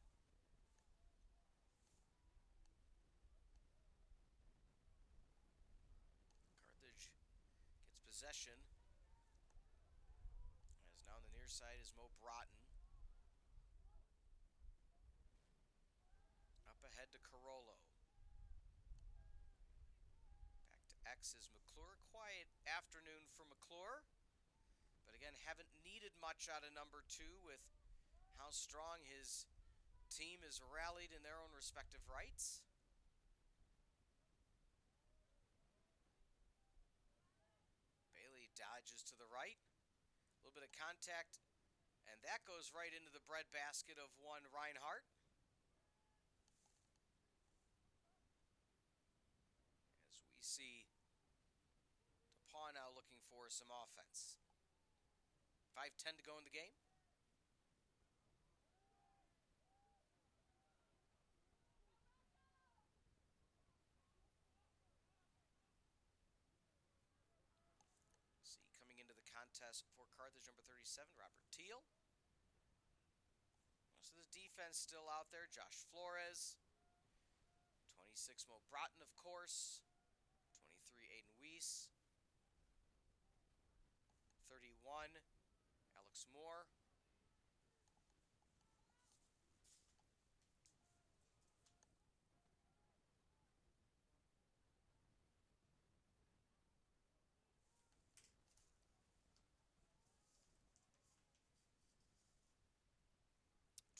Carthage gets possession. As now on the near side is Mo Broughton. Up ahead to Carollo. Back to X is McClure. Quiet afternoon for McClure. But again, haven't needed much out of number 2 with how strong his team is rallied in their own respective rights. Bailey dodges to the right. A little bit of contact, and that goes right into the breadbasket of one Reinhardt. As we see DePauw now looking for some offense. 5:10 to go in the game. See, coming into the contest for Carthage, number 37, Robert Teal. Most of the defense still out there. Josh Flores. 26, Mo Broughton, of course. 23, Aiden Weiss. 31, Alex Moore.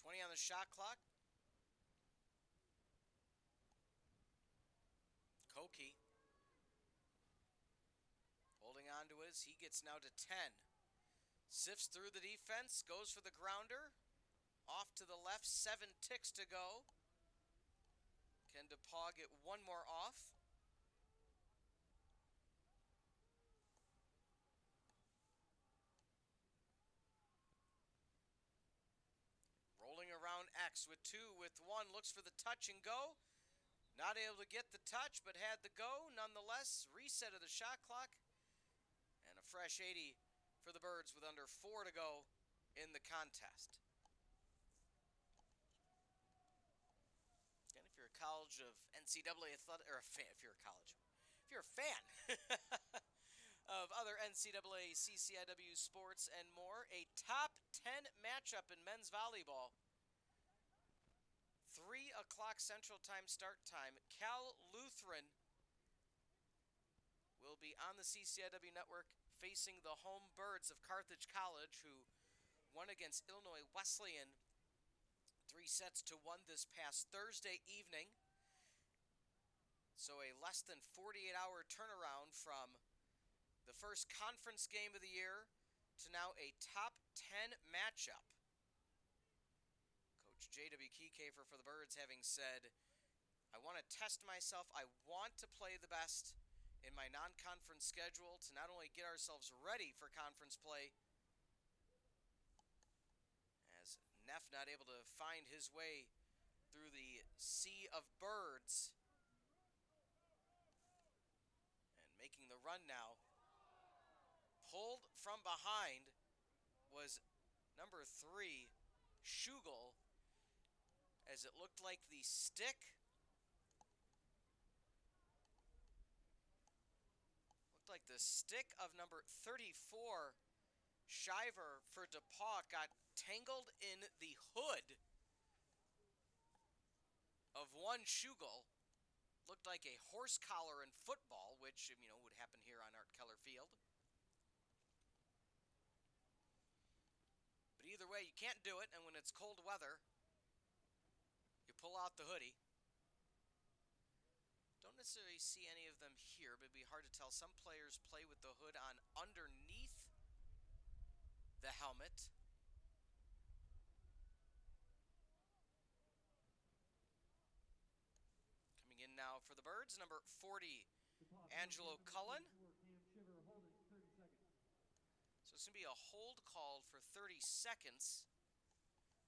$20 on the shot clock. Koki holding on to his. He gets now to 10. Sifts through the defense, goes for the grounder. Off to the left, 7 ticks to go. Can DePauw get one more off? Rolling around X with 2, with 1, looks for the touch and go. Not able to get the touch, but had the go. Nonetheless, reset of the shot clock. And a fresh 80 for the Birds with under 4 to go in the contest. Again, if you're a college of NCAA athletic, or a fan, if you're a fan of other NCAA, CCIW sports and more, a top 10 matchup in men's volleyball. 3 o'clock Central Time start time. Cal Lutheran will be on the CCIW network facing the home Birds of Carthage College, who won against Illinois Wesleyan 3-1 this past Thursday evening. So a less than 48-hour turnaround from the first conference game of the year to now a top 10 matchup. Coach J.W. Keycafer for the Birds having said, I want to test myself. I want to play the best in my non-conference schedule to not only get ourselves ready for conference play, as Neff not able to find his way through the sea of Birds. And making the run now. Pulled from behind was number 3, Schugel, as it looked like the stick of number 34, Shiver for DePauw, got tangled in the hood of one Schugel. Looked like a horse collar in football, which, would happen here on Art Keller Field. But either way, you can't do it, and when it's cold weather, you pull out the hoodie. Don't necessarily see any of them here, but it'd be hard to tell. Some players play with the hood on underneath the helmet. Coming in now for the Birds, number 40, Angelo Cullen. So it's going to be a hold called for 30 seconds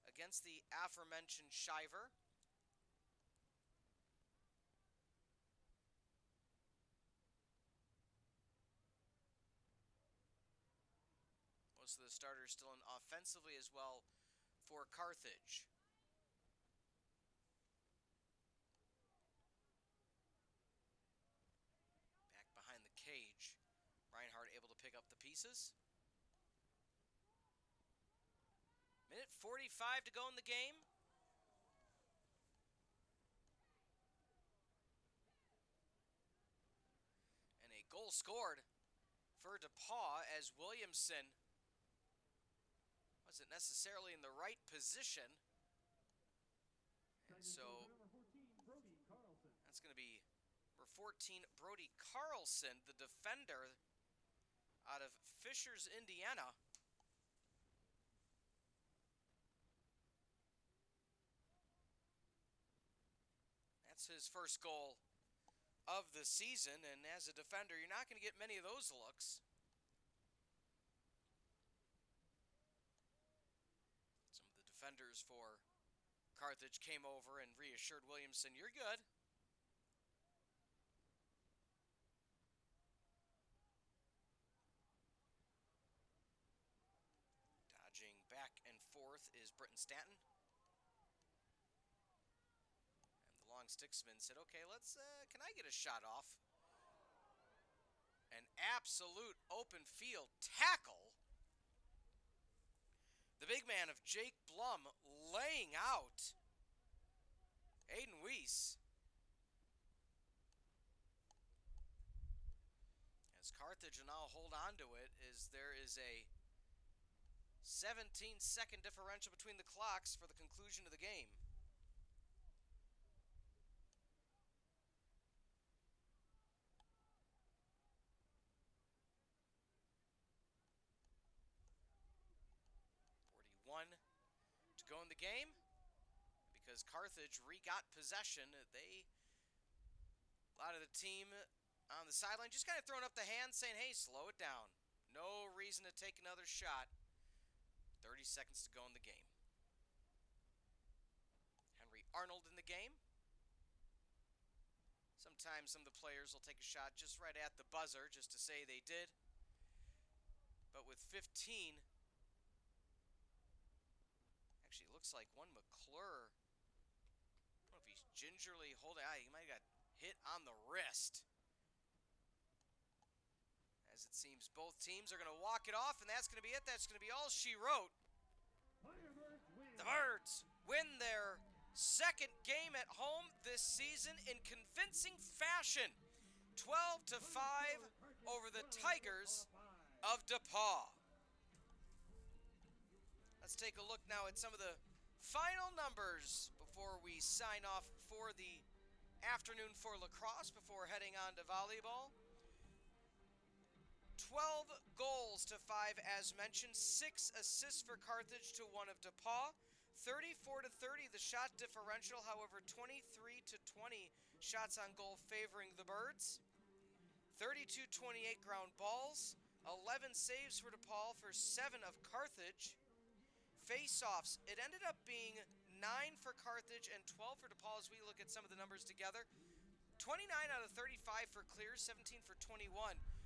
against the aforementioned Shiver. Most of the starters still in offensively as well for Carthage. Back behind the cage, Reinhardt able to pick up the pieces. Minute 45 to go in the game. And a goal scored for DePauw as Williamson wasn't necessarily in the right position. And so that's going to be number 14, Brody Carlson, the defender out of Fishers, Indiana. That's his first goal of the season, and as a defender, you're not going to get many of those looks. Some of the defenders for Carthage came over and reassured Williamson, you're good. Dodging back and forth is Britton Stanton. Long sticksman said, okay, can I get a shot off? An absolute open field tackle. The big man of Jake Blum laying out Aiden Weiss. As Carthage will now hold on to it, as there is a 17-second differential between the clocks for the conclusion of the game. the game because Carthage re-got possession. A lot of the team on the sideline just kind of throwing up the hand saying, hey, slow it down. No reason to take another shot. 30 seconds to go in the game. Henry Arnold in the game. Sometimes some of the players will take a shot just right at the buzzer just to say they did. But with 15, actually it looks like one McClure, I don't know if he's gingerly holding, he might have got hit on the wrist. As it seems both teams are going to walk it off, and that's going to be it. That's going to be all she wrote. The Birds win their second game at home this season in convincing fashion. 12-5 over the Tigers of DePauw. Let's take a look now at some of the final numbers before we sign off for the afternoon for lacrosse before heading on to volleyball. 12 goals to 5 as mentioned, 6 assists for Carthage to 1 of DePauw. 34-30 the shot differential, however 23-20 shots on goal favoring the Birds. 32-28 ground balls, 11 saves for DePauw for 7 of Carthage. Face-offs, it ended up being 9 for Carthage and 12 for DePauw as we look at some of the numbers together. 29 out of 35 for clears, 17 for 21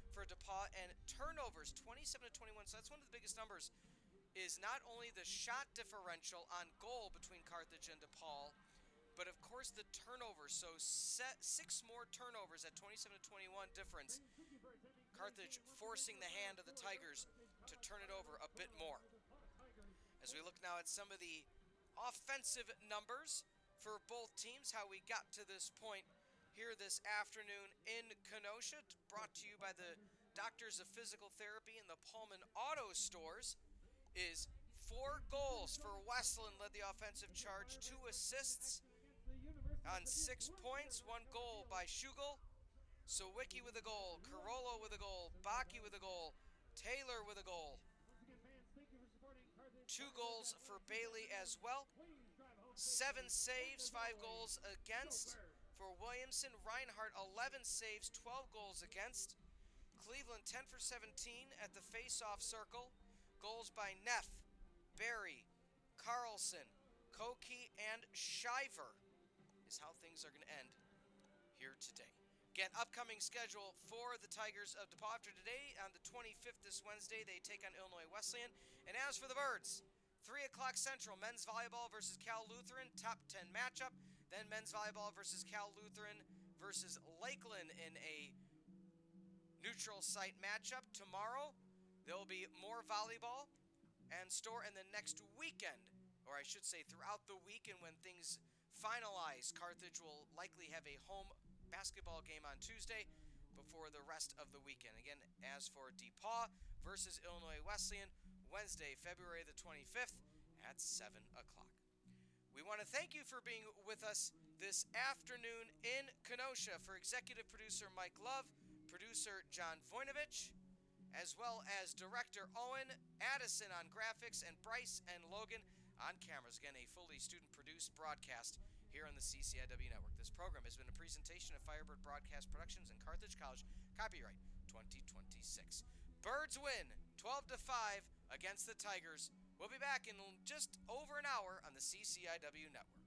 for DePauw, and turnovers 27-21. So that's one of the biggest numbers, is not only the shot differential on goal between Carthage and DePauw, but of course the turnovers. So 6 more turnovers at 27-21 difference. Carthage forcing the hand of the Tigers to turn it over a bit more. As we look now at some of the offensive numbers for both teams, how we got to this point here this afternoon in Kenosha, brought to you by the Doctors of Physical Therapy and the Pullman Auto Stores, is 4 goals for Westland, led the offensive charge, 2 assists on 6 points, 1 goal by Schugel, Sawicki with a goal, Carollo with a goal, Baki with a goal, Taylor with a goal. 2 goals for Bailey as well. 7 saves, 5 goals against for Williamson. Reinhardt, 11 saves, 12 goals against. Cleveland, 10 for 17 at the face-off circle. Goals by Neff, Barry, Carlson, Koki, and Shiver is how things are going to end here today. Again, upcoming schedule for the Tigers of DePauw after today. On the 25th, this Wednesday, they take on Illinois Wesleyan. And as for the Birds, 3 o'clock Central, men's volleyball versus Cal Lutheran, top 10 matchup. Then men's volleyball versus Cal Lutheran versus Lakeland in a neutral site matchup. Tomorrow, there will be more volleyball and store in the next weekend, or I should say throughout the weekend when things finalize. Carthage will likely have a home basketball game on Tuesday before the rest of the weekend. Again, as for DePauw versus Illinois Wesleyan, Wednesday, February the 25th at 7 o'clock. We want to thank you for being with us this afternoon in Kenosha. For executive producer Mike Love, producer John Voinovich, as well as director Owen, Addison on graphics, and Bryce and Logan on cameras. Again, a fully student-produced broadcast here on the CCIW Network. This program has been a presentation of Firebird Broadcast Productions and Carthage College, copyright 2026. Birds win 12-5 against the Tigers. We'll be back in just over an hour on the CCIW Network.